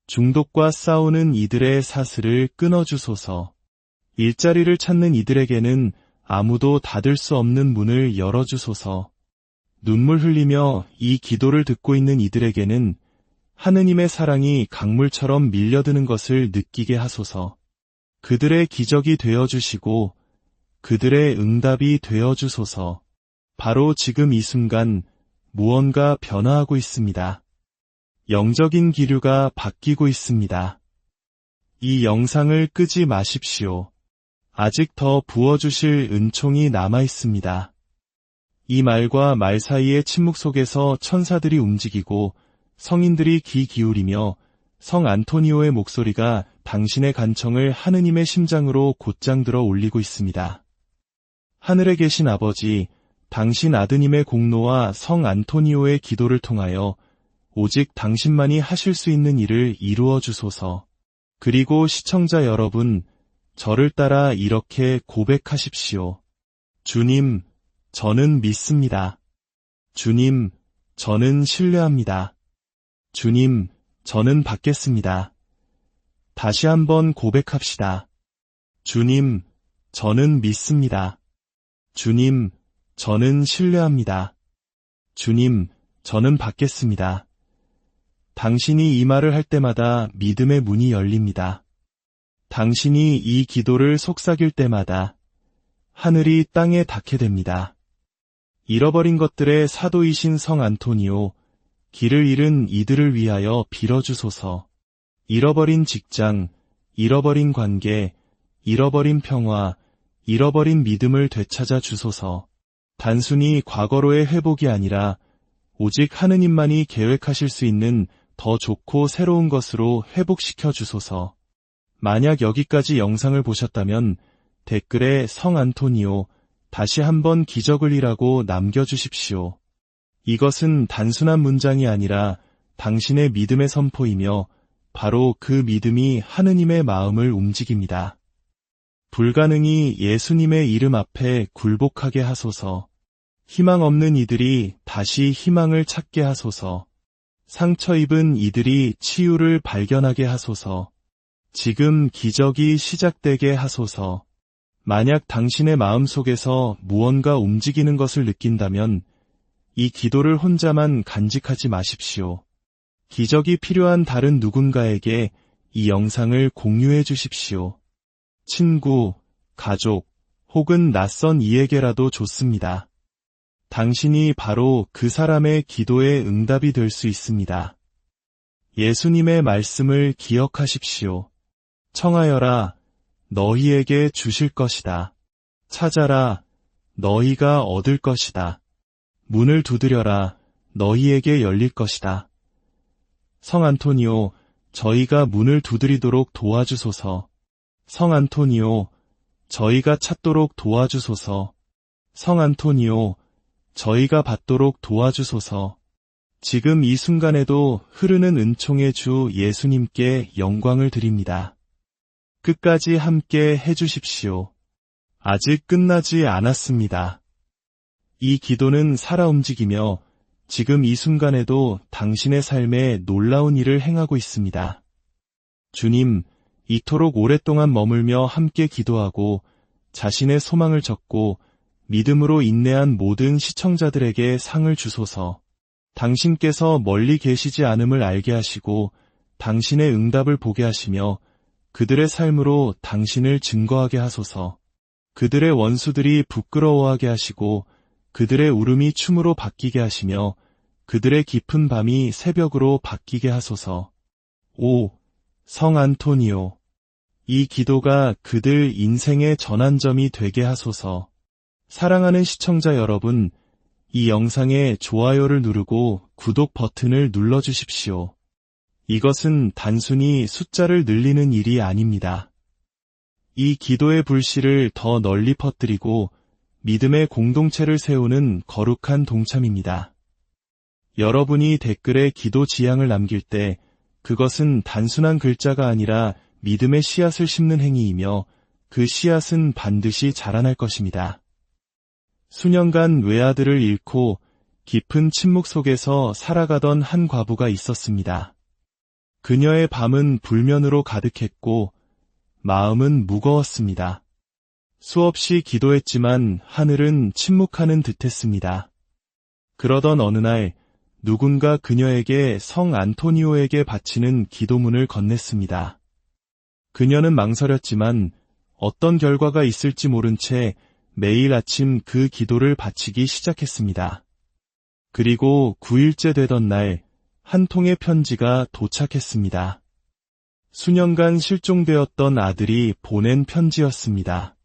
중독과 싸우는 이들의 사슬을 끊어주소서. 일자리를 찾는 이들에게는 아무도 닫을 수 없는 문을 열어주소서. 눈물 흘리며 이 기도를 듣고 있는 이들에게는 하느님의 사랑이 강물처럼 밀려드는 것을 느끼게 하소서. 그들의 기적이 되어주시고 그들의 응답이 되어주소서. 바로 지금 이 순간 무언가 변화하고 있습니다. 영적인 기류가 바뀌고 있습니다. 이 영상을 끄지 마십시오. 아직 더 부어주실 은총이 남아있습니다. 이 말과 말 사이의 침묵 속에서 천사들이 움직이고 성인들이 귀 기울이며 성 안토니오의 목소리가 당신의 간청을 하느님의 심장으로 곧장 들어 올리고 있습니다. 하늘에 계신 아버지, 당신 아드님의 공로와 성 안토니오의 기도를 통하여 오직 당신만이 하실 수 있는 일을 이루어 주소서. 그리고 시청자 여러분, 저를 따라 이렇게 고백하십시오. 주님, 저는 믿습니다. 주님, 저는 신뢰합니다. 주님, 저는 받겠습니다. 다시 한번 고백합시다. 주님, 저는 믿습니다. 주님, 저는 신뢰합니다. 주님, 저는 받겠습니다. 당신이 이 말을 할 때마다 믿음의 문이 열립니다. 당신이 이 기도를 속삭일 때마다 하늘이 땅에 닿게 됩니다. 잃어버린 것들의 사도이신 성 안토니오, 길을 잃은 이들을 위하여 빌어주소서. 잃어버린 직장, 잃어버린 관계, 잃어버린 평화, 잃어버린 믿음을 되찾아 주소서. 단순히 과거로의 회복이 아니라 오직 하느님만이 계획하실 수 있는 더 좋고 새로운 것으로 회복시켜 주소서. 만약 여기까지 영상을 보셨다면 댓글에 성 안토니오 다시 한번 기적을이라고 남겨주십시오. 이것은 단순한 문장이 아니라 당신의 믿음의 선포이며 바로 그 믿음이 하느님의 마음을 움직입니다. 불가능이 예수님의 이름 앞에 굴복하게 하소서. 희망 없는 이들이 다시 희망을 찾게 하소서. 상처 입은 이들이 치유를 발견하게 하소서. 지금 기적이 시작되게 하소서. 만약 당신의 마음속에서 무언가 움직이는 것을 느낀다면 이 기도를 혼자만 간직하지 마십시오. 기적이 필요한 다른 누군가에게 이 영상을 공유해 주십시오. 친구, 가족, 혹은 낯선 이에게라도 좋습니다. 당신이 바로 그 사람의 기도의 응답이 될 수 있습니다. 예수님의 말씀을 기억하십시오. 청하여라, 너희에게 주실 것이다. 찾아라, 너희가 얻을 것이다. 문을 두드려라, 너희에게 열릴 것이다. 성 안토니오, 저희가 문을 두드리도록 도와주소서. 성 안토니오, 저희가 찾도록 도와주소서. 성 안토니오, 저희가 받도록 도와주소서. 지금 이 순간에도 흐르는 은총의 주 예수님께 영광을 드립니다. 끝까지 함께 해주십시오. 아직 끝나지 않았습니다. 이 기도는 살아 움직이며 지금 이 순간에도 당신의 삶에 놀라운 일을 행하고 있습니다. 주님, 이토록 오랫동안 머물며 함께 기도하고 자신의 소망을 적고 믿음으로 인내한 모든 시청자들에게 상을 주소서. 당신께서 멀리 계시지 않음을 알게 하시고 당신의 응답을 보게 하시며 그들의 삶으로 당신을 증거하게 하소서. 그들의 원수들이 부끄러워하게 하시고 그들의 울음이 춤으로 바뀌게 하시며 그들의 깊은 밤이 새벽으로 바뀌게 하소서. 오, 성 안토니오, 이 기도가 그들 인생의 전환점이 되게 하소서. 사랑하는 시청자 여러분, 이 영상에 좋아요를 누르고 구독 버튼을 눌러주십시오. 이것은 단순히 숫자를 늘리는 일이 아닙니다. 이 기도의 불씨를 더 널리 퍼뜨리고 믿음의 공동체를 세우는 거룩한 동참입니다. 여러분이 댓글에 기도 지향을 남길 때 그것은 단순한 글자가 아니라 믿음의 씨앗을 심는 행위이며 그 씨앗은 반드시 자라날 것입니다. 수년간 외아들을 잃고 깊은 침묵 속에서 살아가던 한 과부가 있었습니다. 그녀의 밤은 불면으로 가득했고 마음은 무거웠습니다. 수없이 기도했지만 하늘은 침묵하는 듯했습니다. 그러던 어느 날 누군가 그녀에게 성 안토니오에게 바치는 기도문을 건넸습니다. 그녀는 망설였지만 어떤 결과가 있을지 모른 채 매일 아침 그 기도를 바치기 시작했습니다. 그리고 9일째 되던 날 한 통의 편지가 도착했습니다. 수년간 실종되었던 아들이 보낸 편지였습니다.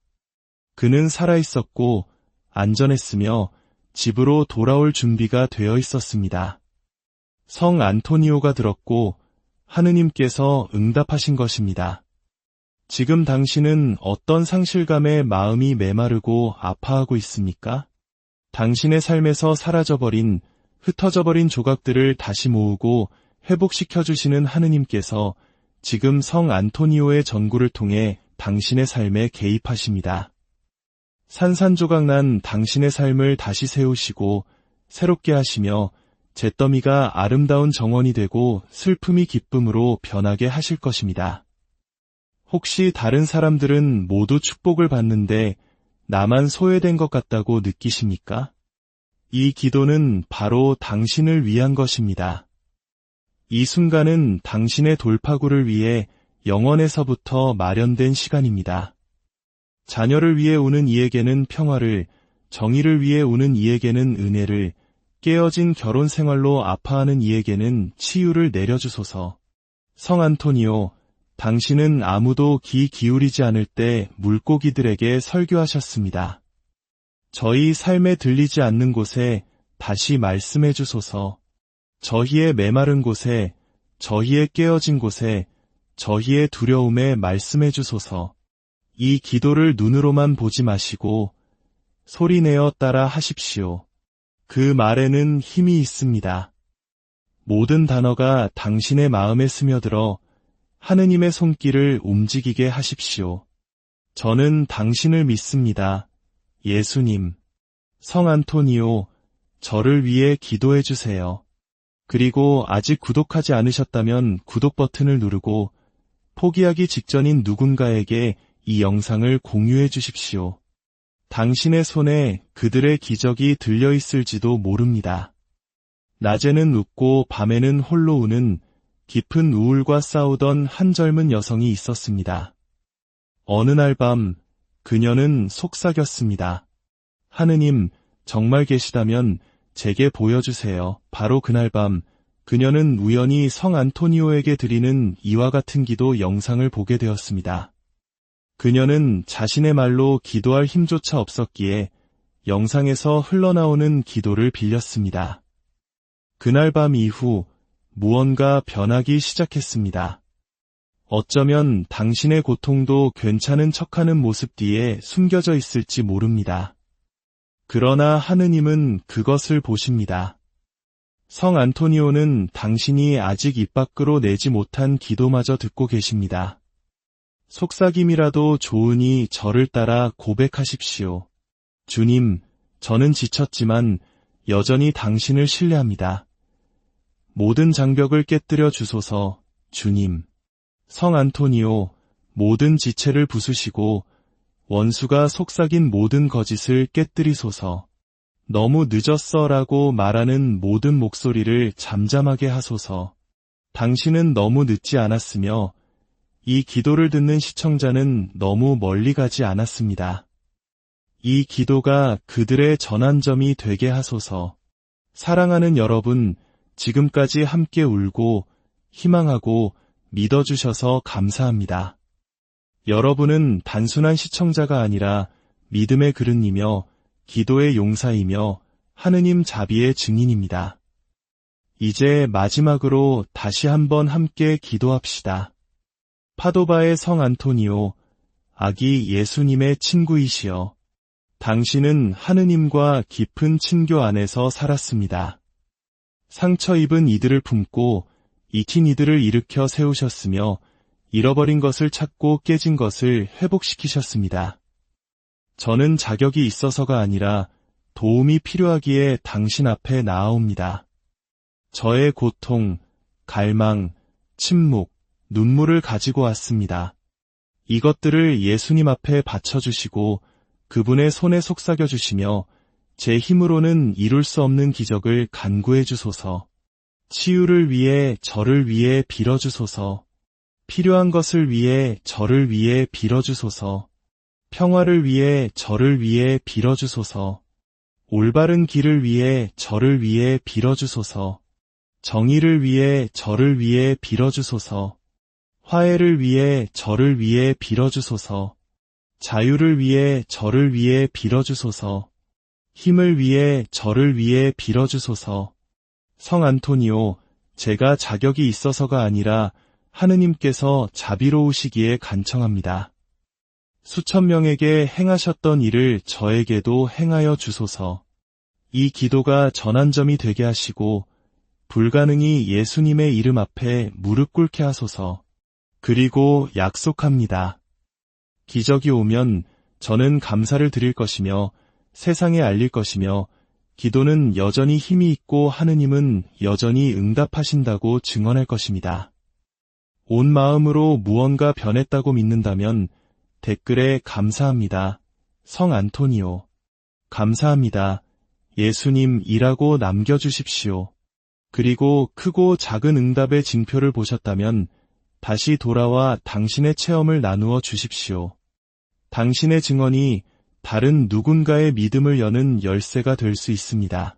그는 살아있었고 안전했으며 집으로 돌아올 준비가 되어 있었습니다. 성 안토니오가 들었고 하느님께서 응답하신 것입니다. 지금 당신은 어떤 상실감에 마음이 메마르고 아파하고 있습니까? 당신의 삶에서 사라져버린, 흩어져버린 조각들을 다시 모으고 회복시켜주시는 하느님께서 지금 성 안토니오의 전구를 통해 당신의 삶에 개입하십니다. 산산조각난 당신의 삶을 다시 세우시고 새롭게 하시며 잿더미가 아름다운 정원이 되고 슬픔이 기쁨으로 변하게 하실 것입니다. 혹시 다른 사람들은 모두 축복을 받는데 나만 소외된 것 같다고 느끼십니까? 이 기도는 바로 당신을 위한 것입니다. 이 순간은 당신의 돌파구를 위해 영원에서부터 마련된 시간입니다. 자녀를 위해 우는 이에게는 평화를, 정의를 위해 우는 이에게는 은혜를, 깨어진 결혼 생활로 아파하는 이에게는 치유를 내려주소서. 성 안토니오, 당신은 아무도 귀 기울이지 않을 때 물고기들에게 설교하셨습니다. 저희 삶에 들리지 않는 곳에 다시 말씀해 주소서. 저희의 메마른 곳에, 저희의 깨어진 곳에, 저희의 두려움에 말씀해 주소서. 이 기도를 눈으로만 보지 마시고 소리내어 따라 하십시오. 그 말에는 힘이 있습니다. 모든 단어가 당신의 마음에 스며들어 하느님의 손길을 움직이게 하십시오. 저는 당신을 믿습니다. 예수님. 성 안토니오, 저를 위해 기도해 주세요. 그리고 아직 구독하지 않으셨다면 구독 버튼을 누르고 포기하기 직전인 누군가에게 이 영상을 공유해 주십시오. 당신의 손에 그들의 기적이 들려있을지도 모릅니다. 낮에는 웃고 밤에는 홀로 우는 깊은 우울과 싸우던 한 젊은 여성이 있었습니다. 어느 날 밤 그녀는 속삭였습니다. 하느님, 정말 계시다면 제게 보여주세요. 바로 그날 밤 그녀는 우연히 성 안토니오에게 드리는 이와 같은 기도 영상을 보게 되었습니다. 그녀는 자신의 말로 기도할 힘조차 없었기에 영상에서 흘러나오는 기도를 빌렸습니다. 그날 밤 이후 무언가 변하기 시작했습니다. 어쩌면 당신의 고통도 괜찮은 척하는 모습 뒤에 숨겨져 있을지 모릅니다. 그러나 하느님은 그것을 보십니다. 성 안토니오는 당신이 아직 입 밖으로 내지 못한 기도마저 듣고 계십니다. 속삭임이라도 좋으니 저를 따라 고백하십시오. 주님, 저는 지쳤지만 여전히 당신을 신뢰합니다. 모든 장벽을 깨뜨려 주소서. 주님. 성 안토니오, 모든 지체를 부수시고 원수가 속삭인 모든 거짓을 깨뜨리소서. 너무 늦었어라고 말하는 모든 목소리를 잠잠하게 하소서. 당신은 너무 늦지 않았으며 이 기도를 듣는 시청자는 너무 멀리 가지 않았습니다. 이 기도가 그들의 전환점이 되게 하소서. 사랑하는 여러분, 지금까지 함께 울고 희망하고 믿어주셔서 감사합니다. 여러분은 단순한 시청자가 아니라 믿음의 그릇이며 기도의 용사이며 하느님 자비의 증인입니다. 이제 마지막으로 다시 한번 함께 기도합시다. 파도바의 성 안토니오, 아기 예수님의 친구이시여, 당신은 하느님과 깊은 친교 안에서 살았습니다. 상처 입은 이들을 품고 익힌 이들을 일으켜 세우셨으며 잃어버린 것을 찾고 깨진 것을 회복시키셨습니다. 저는 자격이 있어서가 아니라 도움이 필요하기에 당신 앞에 나아옵니다. 저의 고통, 갈망, 침묵, 눈물을 가지고 왔습니다. 이것들을 예수님 앞에 바쳐주시고 그분의 손에 속삭여 주시며 제 힘으로는 이룰 수 없는 기적을 간구해 주소서. 치유를 위해 저를 위해 빌어주소서. 필요한 것을 위해 저를 위해 빌어주소서. 평화를 위해 저를 위해 빌어주소서. 올바른 길을 위해 저를 위해 빌어주소서. 정의를 위해 저를 위해 빌어주소서. 화해를 위해 저를 위해 빌어주소서. 자유를 위해 저를 위해 빌어주소서. 힘을 위해 저를 위해 빌어주소서. 성 안토니오, 제가 자격이 있어서가 아니라 하느님께서 자비로우시기에 간청합니다. 수천 명에게 행하셨던 일을 저에게도 행하여 주소서. 이 기도가 전환점이 되게 하시고 불가능이 예수님의 이름 앞에 무릎 꿇게 하소서. 그리고 약속합니다. 기적이 오면 저는 감사를 드릴 것이며 세상에 알릴 것이며 기도는 여전히 힘이 있고 하느님은 여전히 응답하신다고 증언할 것입니다. 온 마음으로 무언가 변했다고 믿는다면 댓글에 감사합니다. 성 안토니오. 감사합니다. 예수님이라고 남겨주십시오. 그리고 크고 작은 응답의 징표를 보셨다면 다시 돌아와 당신의 체험을 나누어 주십시오. 당신의 증언이 다른 누군가의 믿음을 여는 열쇠가 될 수 있습니다.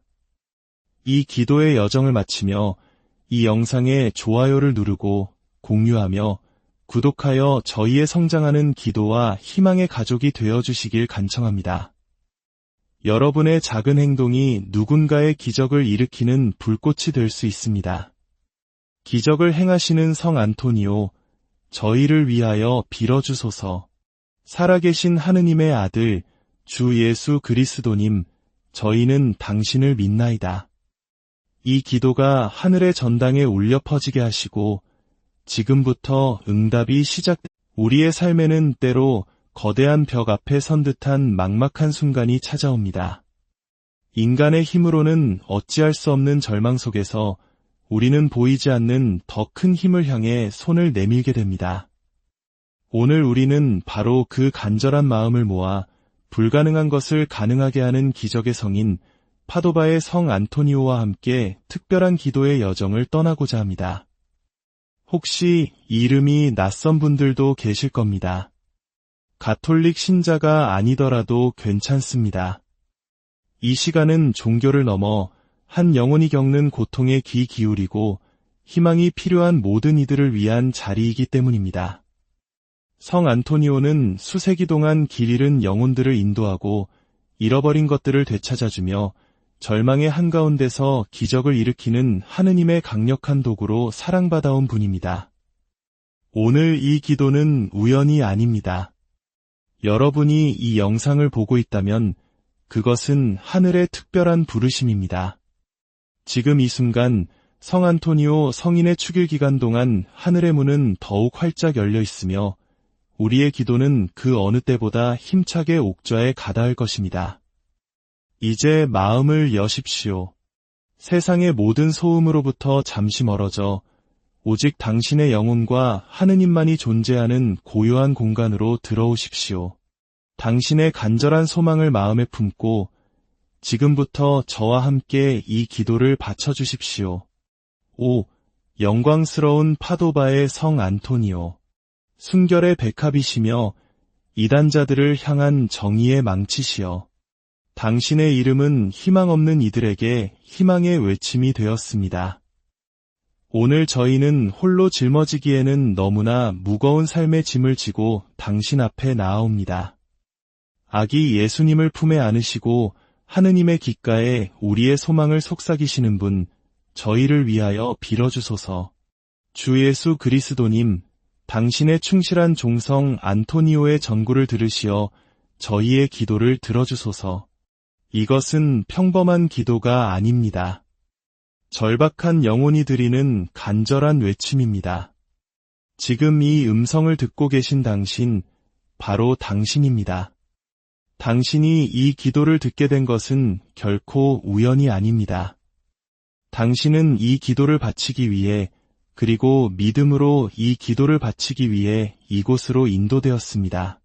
이 기도의 여정을 마치며 이 영상에 좋아요를 누르고 공유하며 구독하여 저희의 성장하는 기도와 희망의 가족이 되어주시길 간청합니다. 여러분의 작은 행동이 누군가의 기적을 일으키는 불꽃이 될 수 있습니다. 기적을 행하시는 성 안토니오, 저희를 위하여 빌어주소서. 살아계신 하느님의 아들, 주 예수 그리스도님, 저희는 당신을 믿나이다. 이 기도가 하늘의 전당에 울려 퍼지게 하시고 지금부터 응답이 우리의 삶에는 때로 거대한 벽 앞에 선 듯한 막막한 순간이 찾아옵니다. 인간의 힘으로는 어찌할 수 없는 절망 속에서 우리는 보이지 않는 더 큰 힘을 향해 손을 내밀게 됩니다. 오늘 우리는 바로 그 간절한 마음을 모아 불가능한 것을 가능하게 하는 기적의 성인 파도바의 성 안토니오와 함께 특별한 기도의 여정을 떠나고자 합니다. 혹시 이름이 낯선 분들도 계실 겁니다. 가톨릭 신자가 아니더라도 괜찮습니다. 이 시간은 종교를 넘어 한 영혼이 겪는 고통에 귀 기울이고 희망이 필요한 모든 이들을 위한 자리이기 때문입니다. 성 안토니오는 수세기 동안 길 잃은 영혼들을 인도하고 잃어버린 것들을 되찾아주며 절망의 한가운데서 기적을 일으키는 하느님의 강력한 도구로 사랑받아온 분입니다. 오늘 이 기도는 우연이 아닙니다. 여러분이 이 영상을 보고 있다면 그것은 하늘의 특별한 부르심입니다. 지금 이 순간 성 안토니오 성인의 축일 기간 동안 하늘의 문은 더욱 활짝 열려 있으며 우리의 기도는 그 어느 때보다 힘차게 옥좌에 가닿을 것입니다. 이제 마음을 여십시오. 세상의 모든 소음으로부터 잠시 멀어져 오직 당신의 영혼과 하느님만이 존재하는 고요한 공간으로 들어오십시오. 당신의 간절한 소망을 마음에 품고 지금부터 저와 함께 이 기도를 바쳐주십시오. 오, 영광스러운 파도바의 성 안토니오. 순결의 백합이시며 이단자들을 향한 정의의 망치시여. 당신의 이름은 희망 없는 이들에게 희망의 외침이 되었습니다. 오늘 저희는 홀로 짊어지기에는 너무나 무거운 삶의 짐을 지고 당신 앞에 나아옵니다. 아기 예수님을 품에 안으시고 하느님의 귓가에 우리의 소망을 속삭이시는 분, 저희를 위하여 빌어주소서. 주 예수 그리스도님, 당신의 충실한 종성 안토니오의 전구를 들으시어 저희의 기도를 들어주소서. 이것은 평범한 기도가 아닙니다. 절박한 영혼이 드리는 간절한 외침입니다. 지금 이 음성을 듣고 계신 당신, 바로 당신입니다. 당신이 이 기도를 듣게 된 것은 결코 우연이 아닙니다. 당신은 이 기도를 바치기 위해 그리고 믿음으로 이 기도를 바치기 위해 이곳으로 인도되었습니다.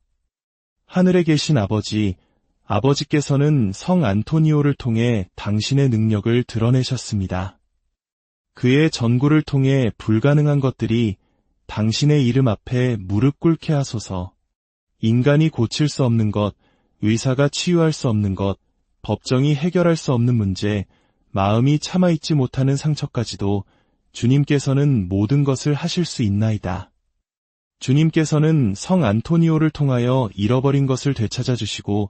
하늘에 계신 아버지, 아버지께서는 성 안토니오를 통해 당신의 능력을 드러내셨습니다. 그의 전구를 통해 불가능한 것들이 당신의 이름 앞에 무릎 꿇게 하소서. 인간이 고칠 수 없는 것, 의사가 치유할 수 없는 것, 법정이 해결할 수 없는 문제, 마음이 참아있지 못하는 상처까지도 주님께서는 모든 것을 하실 수 있나이다. 주님께서는 성 안토니오를 통하여 잃어버린 것을 되찾아주시고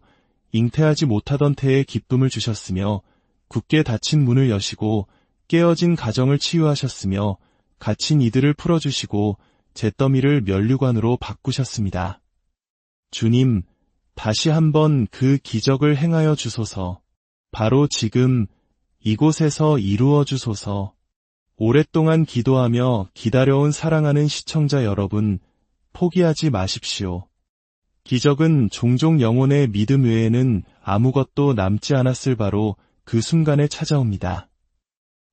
잉태하지 못하던 태에 기쁨을 주셨으며 굳게 닫힌 문을 여시고 깨어진 가정을 치유하셨으며 갇힌 이들을 풀어주시고 잿더미를 면류관으로 바꾸셨습니다. 주님, 다시 한번 그 기적을 행하여 주소서. 바로 지금 이곳에서 이루어 주소서. 오랫동안 기도하며 기다려온 사랑하는 시청자 여러분, 포기하지 마십시오. 기적은 종종 영혼의 믿음 외에는 아무것도 남지 않았을 바로 그 순간에 찾아옵니다.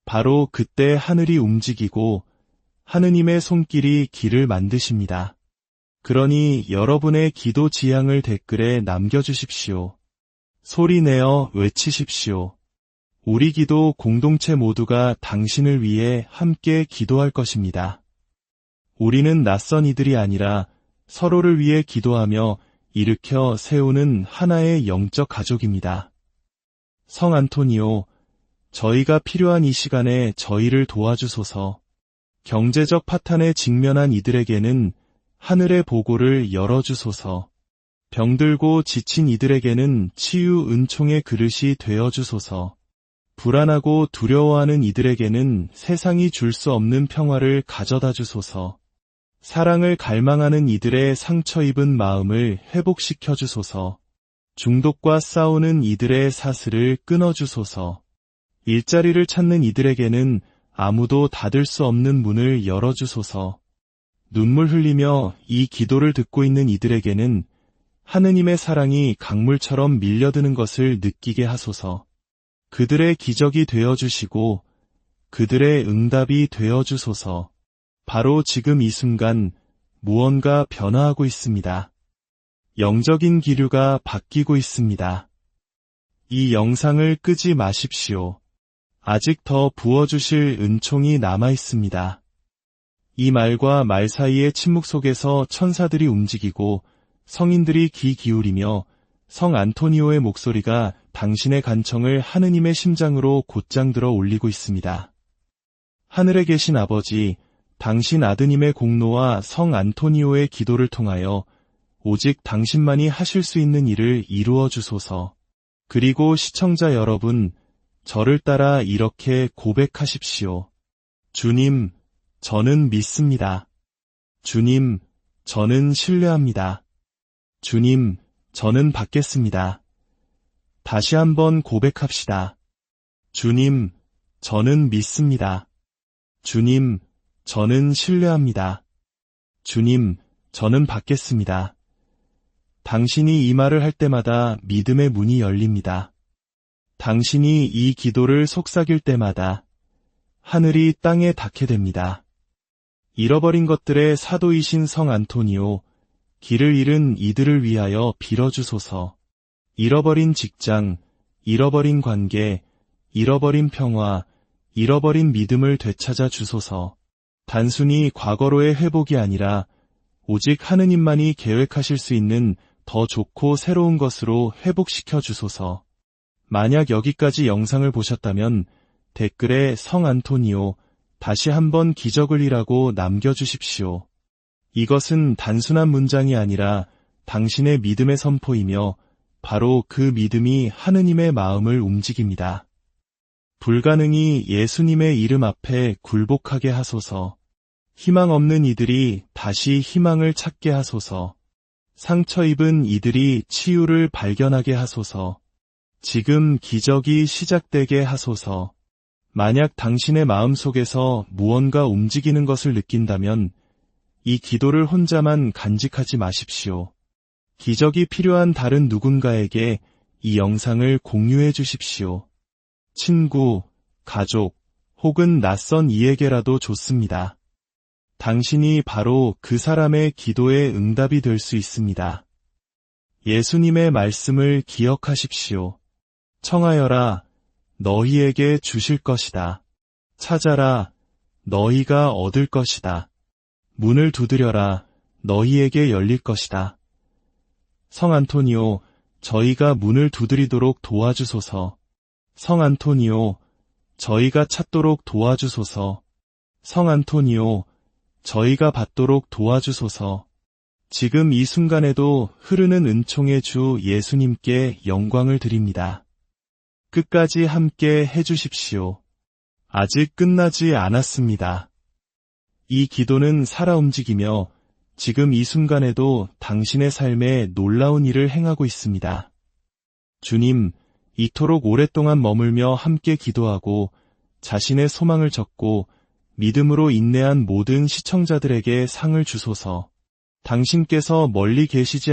바로 그때 하늘이 움직이고 하느님의 손길이 길을 만드십니다. 그러니 여러분의 기도 지향을 댓글에 남겨주십시오. 소리내어 외치십시오. 우리 기도 공동체 모두가 당신을 위해 함께 기도할 것입니다. 우리는 낯선 이들이 아니라 서로를 위해 기도하며 일으켜 세우는 하나의 영적 가족입니다. 성 안토니오, 저희가 필요한 이 시간에 저희를 도와주소서. 경제적 파탄에 직면한 이들에게는 하늘의 보고를 열어주소서. 병들고 지친 이들에게는 치유 은총의 그릇이 되어주소서. 불안하고 두려워하는 이들에게는 세상이 줄 수 없는 평화를 가져다 주소서. 사랑을 갈망하는 이들의 상처 입은 마음을 회복시켜 주소서. 중독과 싸우는 이들의 사슬을 끊어주소서. 일자리를 찾는 이들에게는 아무도 닫을 수 없는 문을 열어주소서. 눈물 흘리며 이 기도를 듣고 있는 이들에게는 하느님의 사랑이 강물처럼 밀려드는 것을 느끼게 하소서. 그들의 기적이 되어주시고 그들의 응답이 되어주소서. 바로 지금 이 순간 무언가 변화하고 있습니다. 영적인 기류가 바뀌고 있습니다. 이 영상을 끄지 마십시오. 아직 더 부어주실 은총이 남아 있습니다. 이 말과 말 사이의 침묵 속에서 천사들이 움직이고 성인들이 귀 기울이며 성 안토니오의 목소리가 당신의 간청을 하느님의 심장으로 곧장 들어 올리고 있습니다. 하늘에 계신 아버지, 당신 아드님의 공로와 성 안토니오의 기도를 통하여 오직 당신만이 하실 수 있는 일을 이루어 주소서. 그리고 시청자 여러분, 저를 따라 이렇게 고백하십시오. 주님, 저는 믿습니다. 주님, 저는 신뢰합니다. 주님, 저는 받겠습니다. 다시 한번 고백합시다. 주님, 저는 믿습니다. 주님, 저는 신뢰합니다. 주님, 저는 받겠습니다. 당신이 이 말을 할 때마다 믿음의 문이 열립니다. 당신이 이 기도를 속삭일 때마다 하늘이 땅에 닿게 됩니다. 잃어버린 것들의 사도이신 성 안토니오, 길을 잃은 이들을 위하여 빌어주소서. 잃어버린 직장, 잃어버린 관계, 잃어버린 평화, 잃어버린 믿음을 되찾아 주소서. 단순히 과거로의 회복이 아니라 오직 하느님만이 계획하실 수 있는 더 좋고 새로운 것으로 회복시켜 주소서. 만약 여기까지 영상을 보셨다면 댓글에 성 안토니오, 다시 한번 기적을 이라고 남겨주십시오. 이것은 단순한 문장이 아니라 당신의 믿음의 선포이며 바로 그 믿음이 하느님의 마음을 움직입니다. 불가능이 예수님의 이름 앞에 굴복하게 하소서. 희망 없는 이들이 다시 희망을 찾게 하소서. 상처 입은 이들이 치유를 발견하게 하소서. 지금 기적이 시작되게 하소서. 만약 당신의 마음속에서 무언가 움직이는 것을 느낀다면 이 기도를 혼자만 간직하지 마십시오. 기적이 필요한 다른 누군가에게 이 영상을 공유해 주십시오. 친구, 가족, 혹은 낯선 이에게라도 좋습니다. 당신이 바로 그 사람의 기도의 응답이 될 수 있습니다. 예수님의 말씀을 기억하십시오. 청하여라, 너희에게 주실 것이다. 찾아라, 너희가 얻을 것이다. 문을 두드려라, 너희에게 열릴 것이다. 성 안토니오, 저희가 문을 두드리도록 도와주소서. 성 안토니오, 저희가 찾도록 도와주소서. 성 안토니오, 저희가 받도록 도와주소서. 지금 이 순간에도 흐르는 은총의 주 예수님께 영광을 드립니다. 끝까지 함께 해주십시오. 아직 끝나지 않았습니다. 이 기도는 살아 움직이며 지금 이 순간에도 당신의 삶에 놀라운 일을 행하고 있습니다. 주님, 이토록 오랫동안 머물며 함께 기도하고 자신의 소망을 적고 믿음으로 인내한 모든 시청자들에게 상을 주소서. 당신께서 멀리 계시지